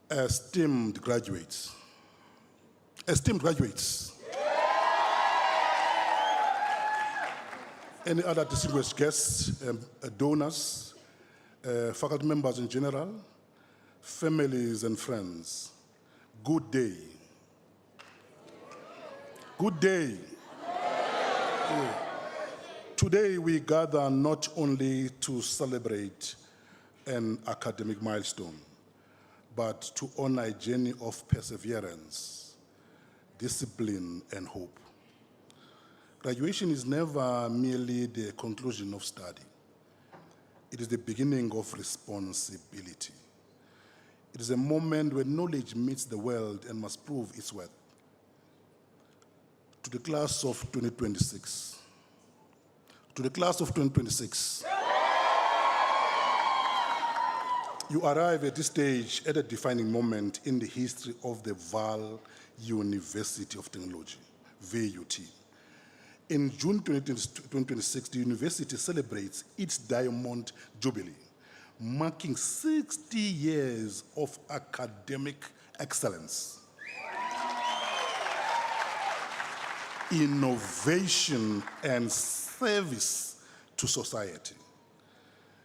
Esteemed graduates, any other distinguished guests, donors, faculty members in general, families and friends, good day. Good day. Yeah. Today we gather not only to celebrate an academic milestone, but to honor a journey of perseverance, discipline, and hope. Graduation is never merely the conclusion of study. It is the beginning of responsibility. It is a moment when knowledge meets the world and must prove its worth. To the class of 2026, you arrive at this stage at a defining moment in the history of the Vaal University of Technology, VUT. In June 2026, the university celebrates its Diamond Jubilee, marking 60 years of academic excellence, innovation, and service to society.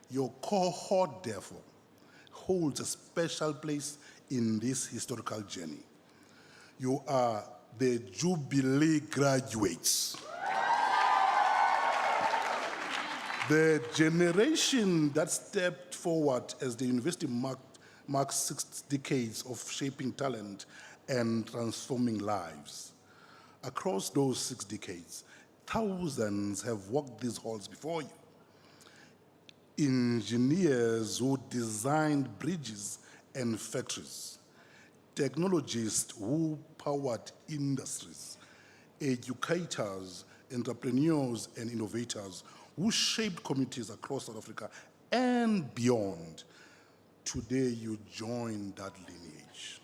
Your cohort, therefore, holds a special place in this historical journey. You are the Jubilee graduates. The generation that stepped forward as the university marks 6 decades of shaping talent and transforming lives. Across those 6 decades, thousands have walked these halls before you. Engineers who designed bridges and factories, technologists who powered industries, educators, entrepreneurs, and innovators who shaped communities across South Africa and beyond. Today, you join that lineage.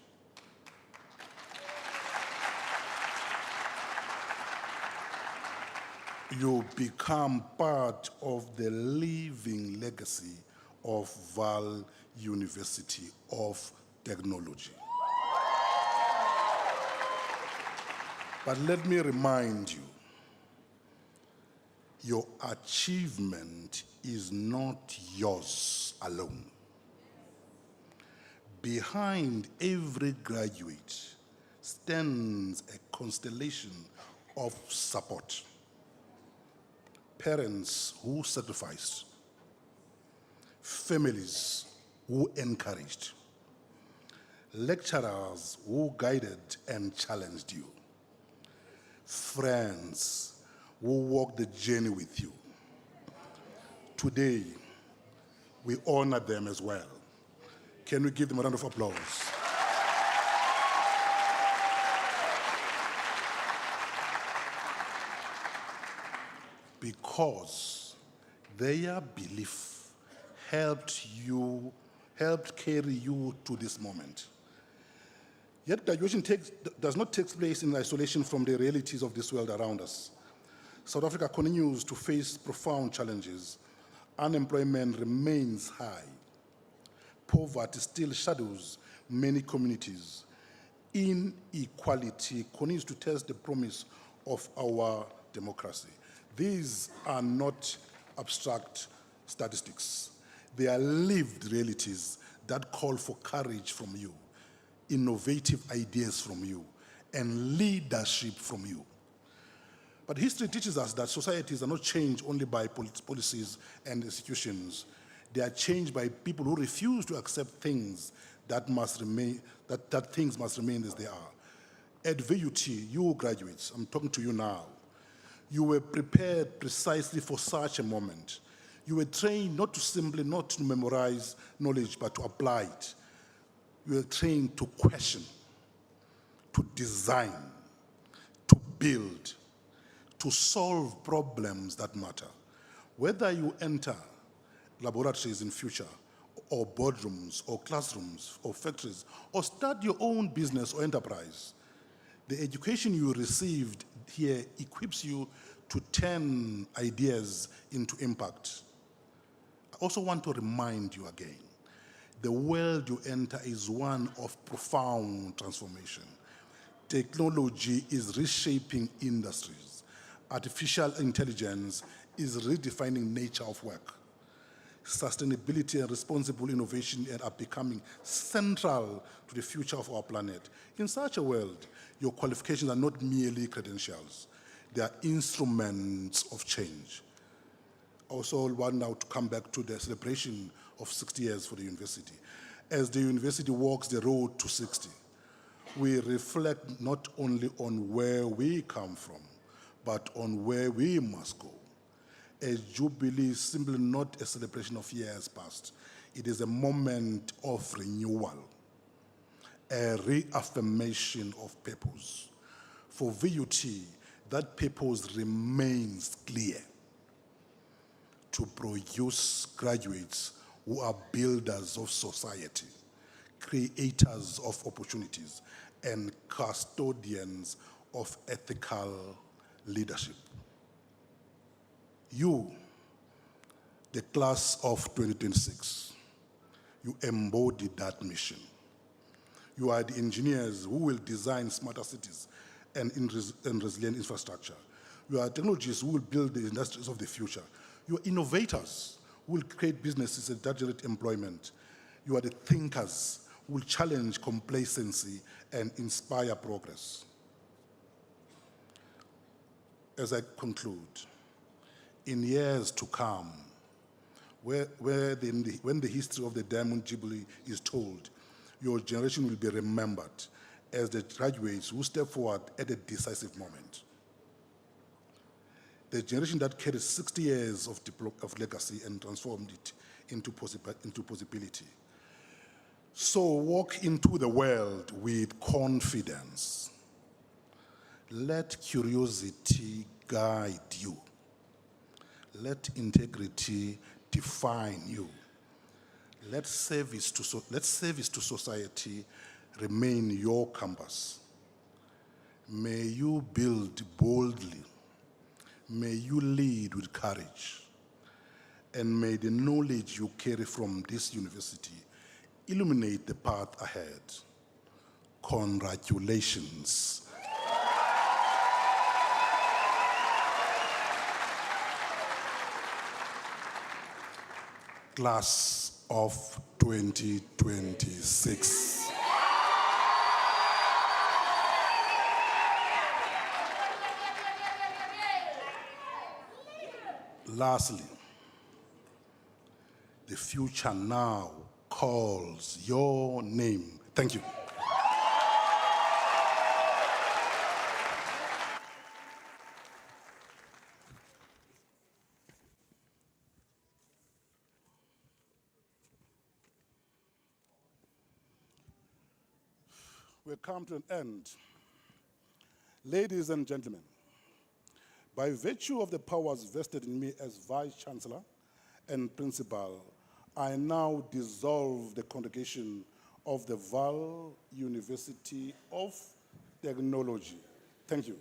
You become part of the living legacy of Vaal University of Technology. But let me remind you, your achievement is not yours alone. Behind every graduate stands a constellation of support. Parents who sacrificed, families who encouraged, lecturers who guided and challenged you, friends who walked the journey with you. Today, we honor them as well. Can we give them a round of applause? Because their belief helped carry you to this moment. Yet graduation does not take place in isolation from the realities of this world around us. South Africa continues to face profound challenges. Unemployment remains high. Poverty still shadows many communities. Inequality continues to test the promise of our democracy. These are not abstract statistics. They are lived realities that call for courage from you, innovative ideas from you, and leadership from you. But history teaches us that societies are not changed only by policies and institutions. They are changed by people who refuse to accept things that things must remain as they are. At VUT, you graduates, I'm talking to you now, you were prepared precisely for such a moment. You were trained not to memorize knowledge, but to apply it. You were trained to question, to design, to build, to solve problems that matter. Whether you enter laboratories in future, or boardrooms, or classrooms, or factories, or start your own business or enterprise, the education you received here equips you to turn ideas into impact. I also want to remind you again, the world you enter is one of profound transformation. Technology is reshaping industries. Artificial intelligence is redefining nature of work. Sustainability and responsible innovation are becoming central to the future of our planet. In such a world, your qualifications are not merely credentials. They are instruments of change. I also want now to come back to the celebration of 60 years for the university. As the university walks the road to 60, we reflect not only on where we come from, but on where we must go. A jubilee is simply not a celebration of years past. It is a moment of renewal, a reaffirmation of purpose. For VUT, that purpose remains clear: to produce graduates who are builders of society, creators of opportunities, and custodians of ethical leadership. You, the class of 2026, you embody that mission. You are the engineers who will design smarter cities and resilient infrastructure. You are technologists who will build the industries of the future. You are innovators who will create businesses that generate employment. You are the thinkers who will challenge complacency and inspire progress. As I conclude, in years to come, when the history of the Diamond Jubilee is told, your generation will be remembered as the graduates who step forward at a decisive moment. The generation that carries 60 years of legacy and transformed it into possibility. So walk into the world with confidence. Let curiosity guide you. Let integrity define you. Let service to society remain your compass. May you build boldly. May you lead with courage. And may the knowledge you carry from this university illuminate the path ahead. Congratulations. class of 2026. Lastly, the future now calls your name. Thank you. We come to an end. Ladies and gentlemen, by virtue of the powers vested in me as Vice Chancellor and Principal, I now dissolve the congregation of the Vaal University of Technology. Thank you.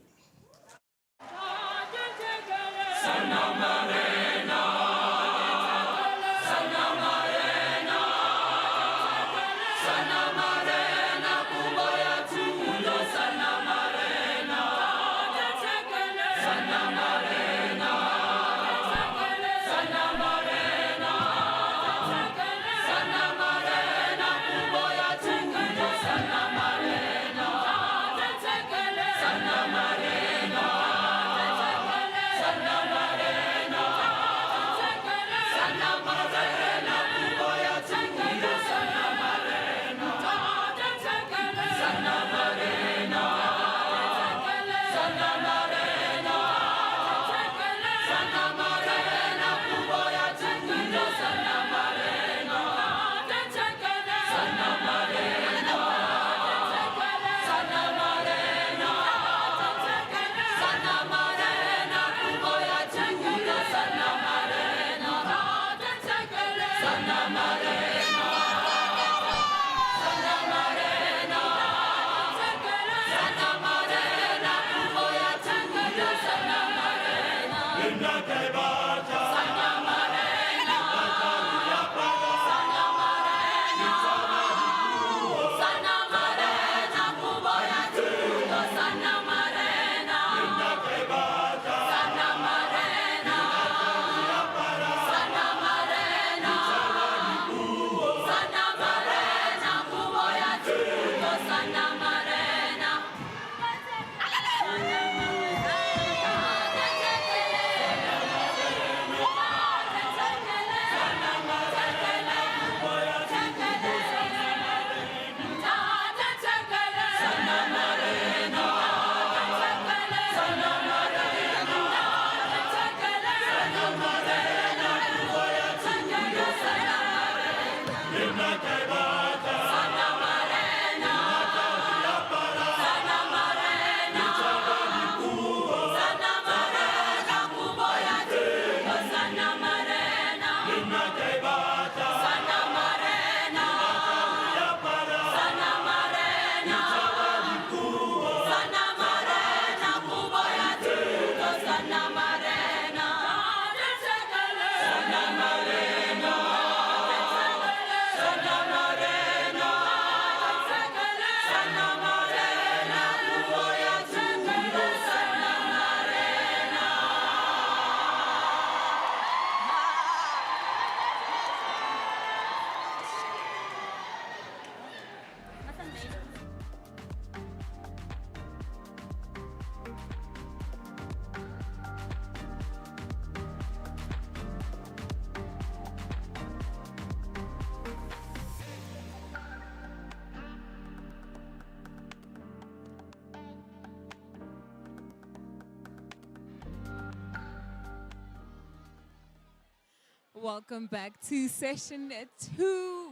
Welcome back to session two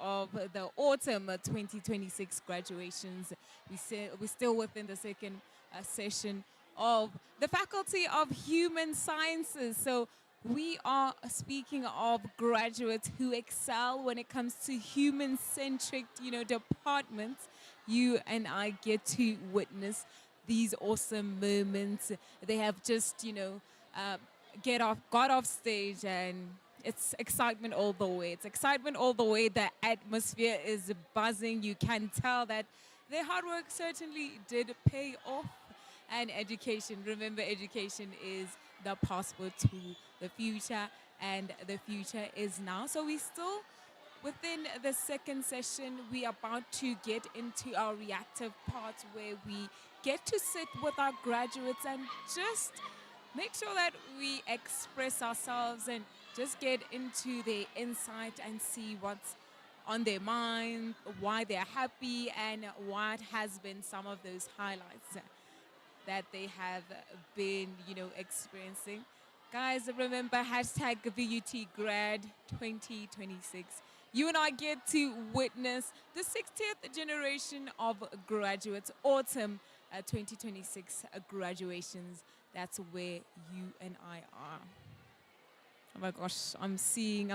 of the autumn 2026 graduations. We're still within the second session of the Faculty of Human Sciences. So we are speaking of graduates who excel when it comes to human-centric, departments. You and I get to witness these awesome moments. They have just, got off stage, and it's excitement all the way. It's excitement all the way. The atmosphere is buzzing. You can tell that their hard work certainly did pay off. And education, remember, education is the passport to the future. and the future is now. So we still within the second session. We are about to get into our reactive part where we get to sit with our graduates and just make sure that we express ourselves and just get into their insight and see what's on their mind, why they're happy, and what has been some of those highlights that they have been, experiencing. Guys, remember hashtag VUT Grad 2026. You and I get to witness the 60th generation of graduates, autumn 2026 graduations. That's where you and I are. Oh my gosh, I'm seeing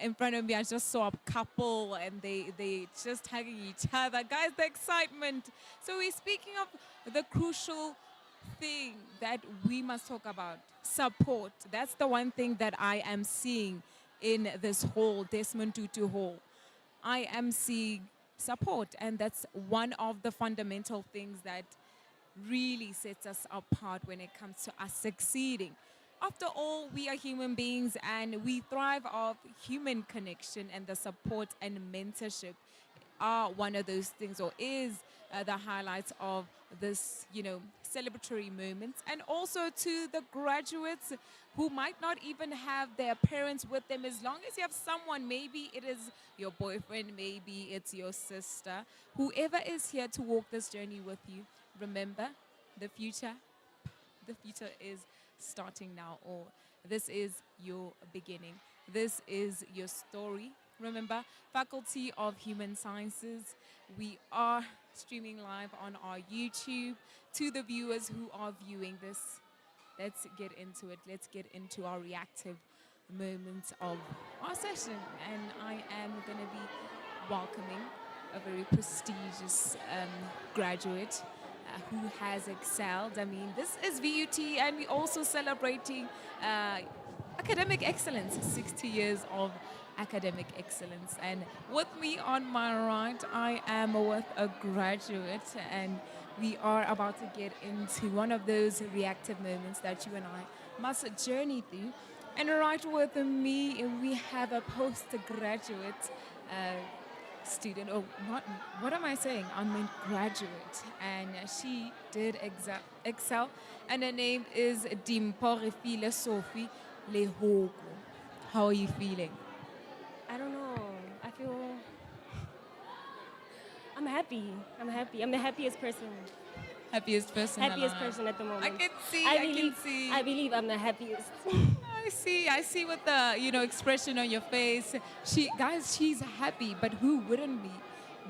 in front of me, I just saw a couple and they just hugging each other. Guys, the excitement. So we're speaking of the crucial thing that we must talk about, support. That's the one thing that I am seeing in this hall, Desmond Tutu Hall. I am seeing support, and that's one of the fundamental things that really sets us apart when it comes to us succeeding. After all, we are human beings and we thrive off human connection, and the support and mentorship are one of those things, or is the highlights of this, celebratory moments. And also to the graduates who might not even have their parents with them, as long as you have someone, maybe it is your boyfriend, maybe it's your sister, whoever is here to walk this journey with you, remember, the future is starting now, or this is your beginning. This is your story. Remember, Faculty of Human Sciences, we are streaming live on our YouTube. To the viewers who are viewing this, let's get into it. Let's get into our reactive moments of our session. And I am going to be welcoming a very prestigious graduate who has excelled. I mean, this is VUT, and we're also celebrating academic excellence, 60 years of academic excellence. And with me on my right, I am with a graduate, and we are about to get into one of those reactive moments that you and I must journey through. And right with me, we have a postgraduate student, or not, what am I saying? I mean graduate, and she did excel, and her name is Dimporefile Sophie Lehoko. How are you feeling? I don't know. I'm happy. I'm the happiest person. Happiest person Happiest alive. person at the moment. I can see. I believe I'm the happiest. I see with the expression on your face. She's happy, but who wouldn't be?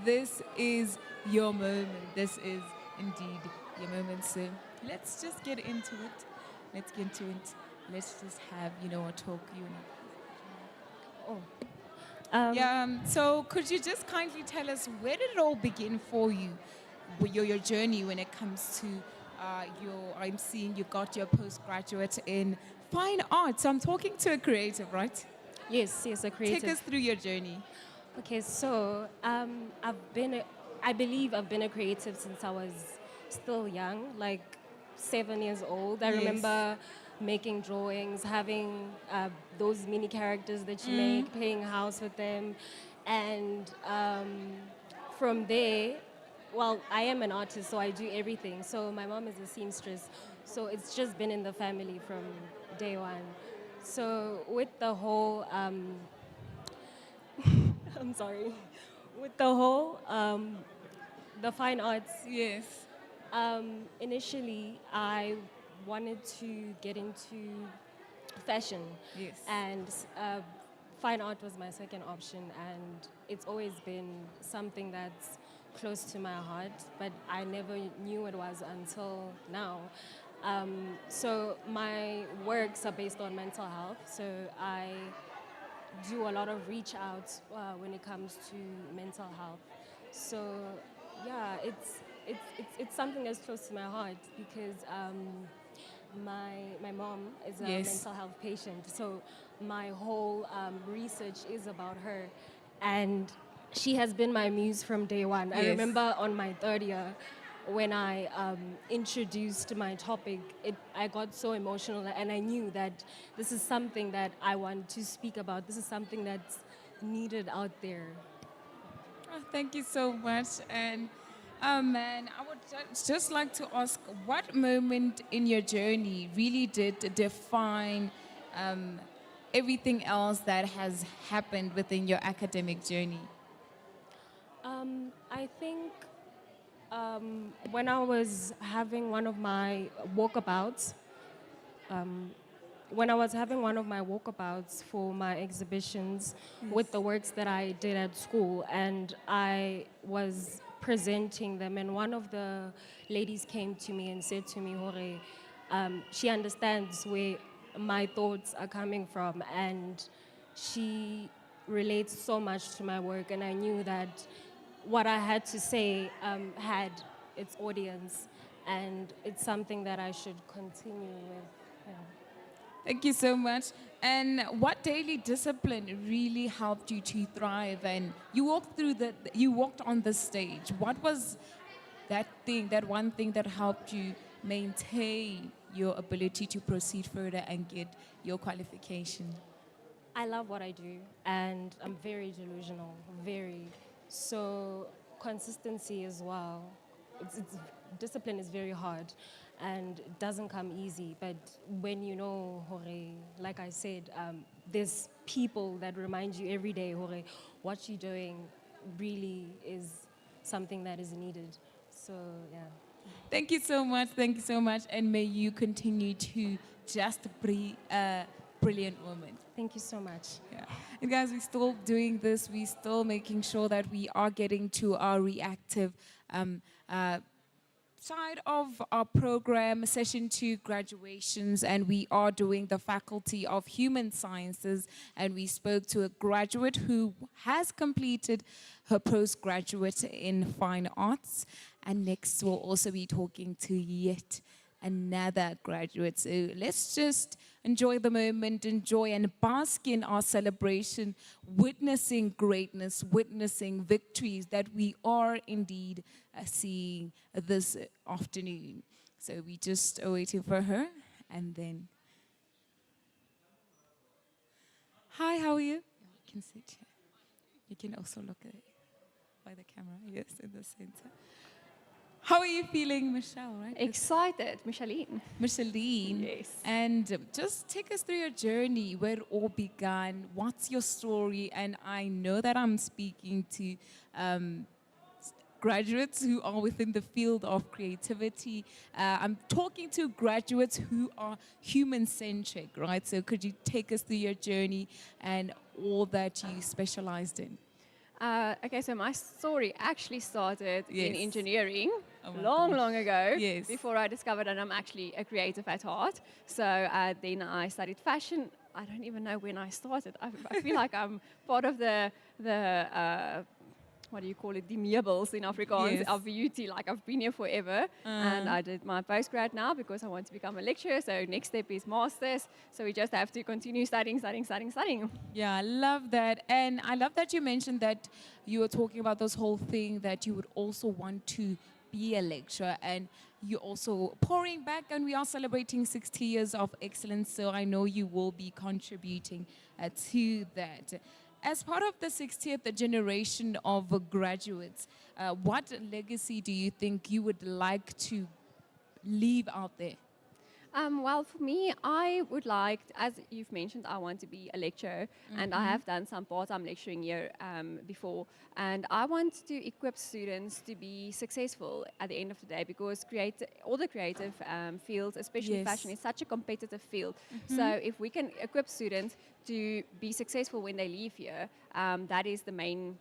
This is your moment. This is indeed your moment. So let's just get into it. Let's just have a talk. So could you just kindly tell us, where did it all begin for you? Your journey when it comes to I'm seeing you got your postgraduate in fine arts. I'm talking to a creative, right? Yes, a creative. Take us through your journey. Okay, so I believe I've been a creative since I was still young, like 7 years old. I remember making drawings, having those mini characters that you make, playing house with them. And from there, well, I am an artist, so I do everything. So my mom is a seamstress, so it's just been in the family from day one. So with the whole, I'm sorry, with the whole, the fine arts. Yes. Initially, I wanted to get into fashion. Yes. And fine art was my second option, and it's always been something that's close to my heart, but I never knew it was until now. So my works are based on mental health, so I do a lot of reach out when it comes to mental health. So yeah, it's something that's close to my heart because my mom is a mental health patient, so my whole research is about her, and she has been my muse from day one. I remember on my third year, when I introduced my topic, I got so emotional, and I knew that this is something that I want to speak about. This is something that's needed out there. Oh, thank you so much. And man, I would just like to ask, what moment in your journey really did define everything else that has happened within your academic journey? I think when I was having one of my walkabouts, for my exhibitions with the works that I did at school, and I was presenting them, and one of the ladies came to me and said to me, Hore, she understands where my thoughts are coming from, and she relates so much to my work, and I knew that what I had to say had its audience, and it's something that I should continue with. Yeah. Thank you so much. And what daily discipline really helped you to thrive? And you walked on the stage. What was that one thing that helped you maintain your ability to proceed further and get your qualification? I love what I do, and I'm very delusional, very. So consistency as well. Discipline is very hard, and it doesn't come easy. But when you know, Hore, like I said, there's people that remind you every day, Hore, what you're doing really is something that is needed. So, yeah. Thank you so much. Thank you so much. And may you continue to just be a brilliant woman. Thank you so much. Yeah. And guys, we're still doing this. We're still making sure that we are getting to our reactive side of our program, Session 2 graduations, and we are doing the Faculty of Human Sciences, and we spoke to a graduate who has completed her postgraduate in Fine Arts, and next we'll also be talking to yet another graduate. So let's just enjoy the moment, enjoy and bask in our celebration, witnessing greatness, witnessing victories that we are indeed seeing this afternoon. So we just are waiting for her, and then. Hi, how are you? You can sit here. You can also look at it by the camera, yes, in the center. How are you feeling, Michelle, right? Excited, Micheline. Micheline. Yes. And just take us through your journey, where it all began. What's your story? And I know that I'm speaking to graduates who are within the field of creativity. I'm talking to graduates who are human-centric, right? So could you take us through your journey and all that you specialized in? Okay, so my story actually started in Yes. engineering Oh long ago, Yes. before I discovered that I'm actually a creative at heart. So then I studied fashion. I don't even know when I started. I feel like I'm part of the what do you call it, die meubels in Afrikaans, Yes. of VUT, like I've been here forever. And I did my postgrad now because I want to become a lecturer. So next step is masters. So we just have to continue studying. Yeah, I love that. And I love that you mentioned that you were talking about this whole thing that you would also want to be a lecturer, and you're also pouring back, and we are celebrating 60 years of excellence, so I know you will be contributing to that. As part of the 60th generation of graduates, what legacy do you think you would like to leave out there? Well, for me, I would like, as you've mentioned, I want to be a lecturer, and I have done some part-time lecturing here before, and I want to equip students to be successful at the end of the day, because all the creative fields, especially Yes. fashion, is such a competitive field. So if we can equip students to be successful when they leave here, that is the main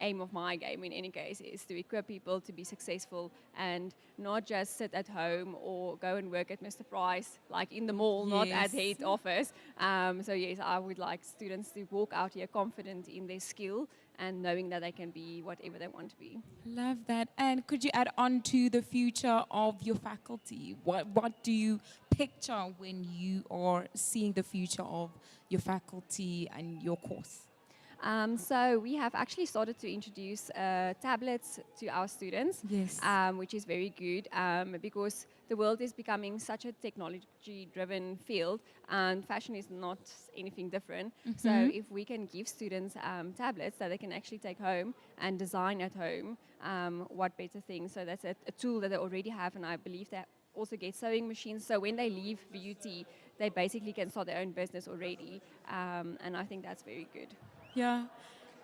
aim of my game in any case, is to equip people to be successful and not just sit at home or go and work at Mr. Price, like in the mall, not at Yes. head office. So yes, I would like students to walk out here confident in their skill and knowing that they can be whatever they want to be. Love that. And could you add on to the future of your faculty? What do you picture when you are seeing the future of your faculty and your course? So we have actually started to introduce tablets to our students, Yes. which is very good because the world is becoming such a technology-driven field, and fashion is not anything different. So if we can give students tablets that they can actually take home and design at home, what better thing? So that's a tool that they already have, and I believe that also get sewing machines. So when they leave VUT, they basically can start their own business already, and I think that's very good. Yeah.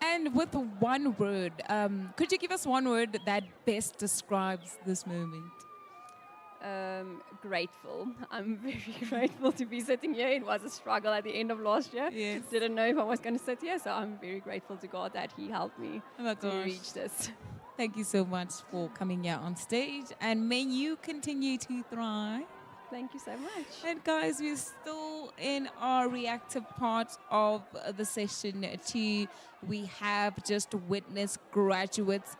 And with one word, could you give us one word that best describes this moment? Grateful. I'm very grateful to be sitting here. It was a struggle at the end of last year. Yes. Didn't know if I was going to sit here, so I'm very grateful to God that He helped me Oh my to gosh. reach this. Thank you so much for coming here on stage, and may you continue to thrive. Thank you so much. And guys, we're still in our reactive part of the session too. We have just witnessed graduates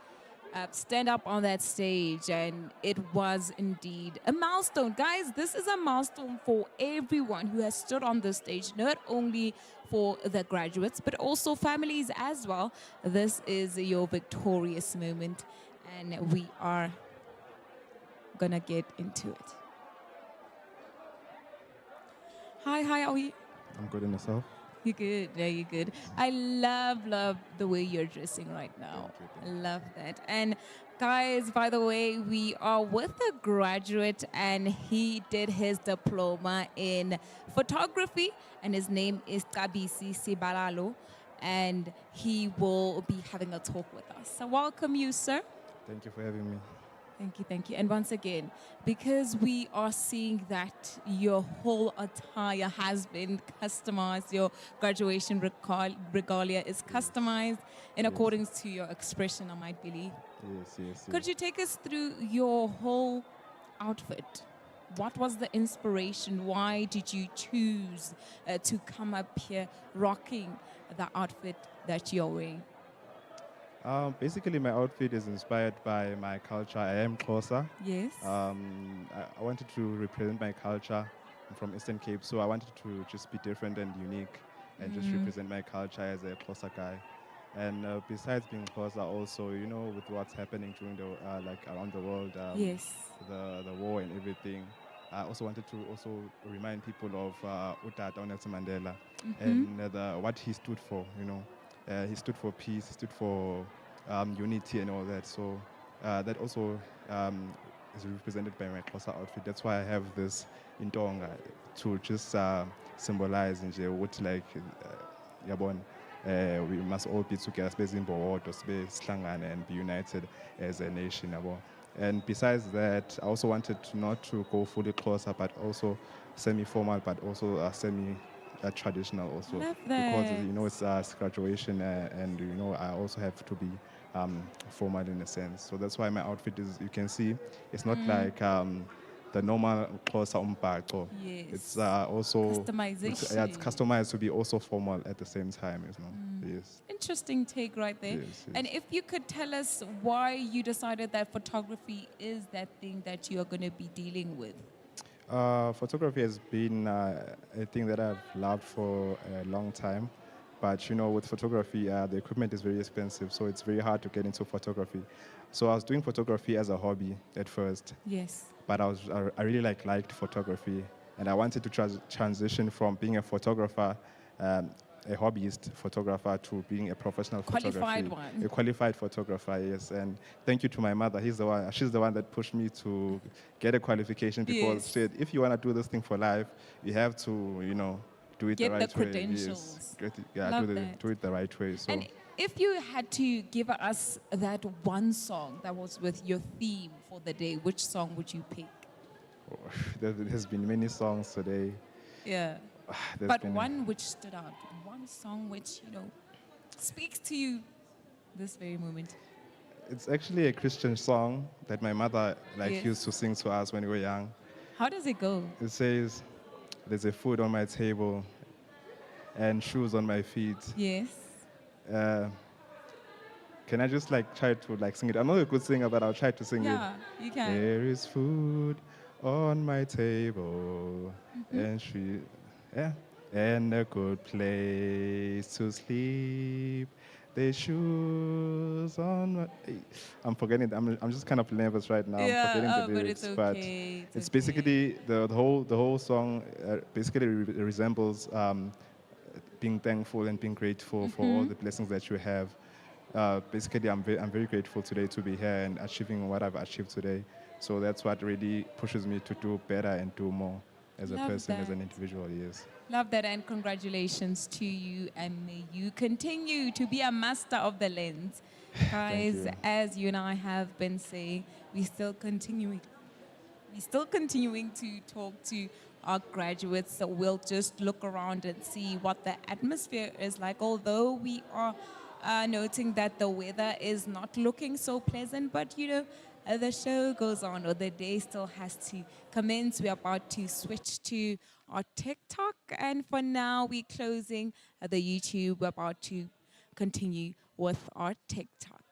stand up on that stage, and it was indeed a milestone. Guys, this is a milestone for everyone who has stood on the stage, not only for the graduates, but also families as well. This is your victorious moment, and we are gonna get into it. Hi, how are you? I'm good in yourself. You're good. Yeah, you're good. I love the way you're dressing right now. I love that. And guys, by the way, we are with a graduate, and he did his diploma in photography, and his name is Tabisi Sibalalo, and he will be having a talk with us. So welcome you, sir. Thank you for having me. Thank you. And once again, because we are seeing that your whole attire has been customized, your graduation regalia is customized in accordance to your expression, I might believe. Yes. Could you take us through your whole outfit? What was the inspiration? Why did you choose to come up here rocking the outfit that you're wearing? Basically, my outfit is inspired by my culture. I am Xhosa. Yes. I wanted to represent my culture. I'm from Eastern Cape, so I wanted to just be different and unique and just represent my culture as a Xhosa guy. And besides being Xhosa, also, you know, with what's happening during the like around the world, Yes. the war and everything. I also wanted to also remind people of Utata Nelson Mandela and what he stood for. You know, he stood for peace. He stood for unity and all that. So that also is represented by my Xhosa outfit. That's why I have this intonga to just symbolize what like yabon. We must all be together, and be united as a nation. Yabo. And besides that, I also wanted not to go fully Xhosa, but also semi-formal, but also semi-traditional also. Love that. Because, you know, it's graduation and, you know, I also have to be formal in a sense. So that's why my outfit is, you can see, it's not like the normal Xhosa umbhaco. Yes. It's also customization. It's customized to be also formal at the same time, you know. Yes. Interesting take right there. Yes. And if you could tell us why you decided that photography is that thing that you are going to be dealing with. Photography has been a thing that I've loved for a long time. But, you know, with photography, the equipment is very expensive, so it's very hard to get into photography. So I was doing photography as a hobby at first. Yes. But I really liked photography, and I wanted to transition from being a photographer, a hobbyist photographer, to being a professional Qualified one. A qualified photographer, yes. And thank you to my mother. She's the one that pushed me to get a qualification, because she said, if you want to do this thing for life, you have to, you know, do it the right way. Get the credentials. Yes. Do it the right way. So. And if you had to give us that one song that was with your theme for the day, which song would you pick? There's been many songs today. Yeah. But one which stood out, one song which, you know, speaks to you this very moment. It's actually a Christian song that my mother used to sing to us when we were young. How does it go? It says, "There's a food on my table and shoes on my feet." Yes. Can I just try to sing it? I'm not a good singer, but I'll try to sing it. Yeah, you can. There is food on my table and and a good place to sleep. Their shoes on. I'm forgetting. I'm just kind of nervous right now. Yeah, I'm forgetting the but it's lyrics, okay, but it's it's basically the whole song basically resembles being thankful and being grateful for all the blessings that you have. Basically, I'm very grateful today to be here and achieving what I've achieved today. So that's what really pushes me to do better and do more as a Love person, as an that. individual. Yes. Love that, and congratulations to you, and may you continue to be a master of the lens. Guys, you. as you and I have been saying, we're still continuing to talk to our graduates, so we'll just look around and see what the atmosphere is like, although we are noting that the weather is not looking so pleasant, but you know, the show goes on, or the day still has to commence. We're about to switch to our TikTok, and for now, we're closing the YouTube. We're about to continue with our TikTok.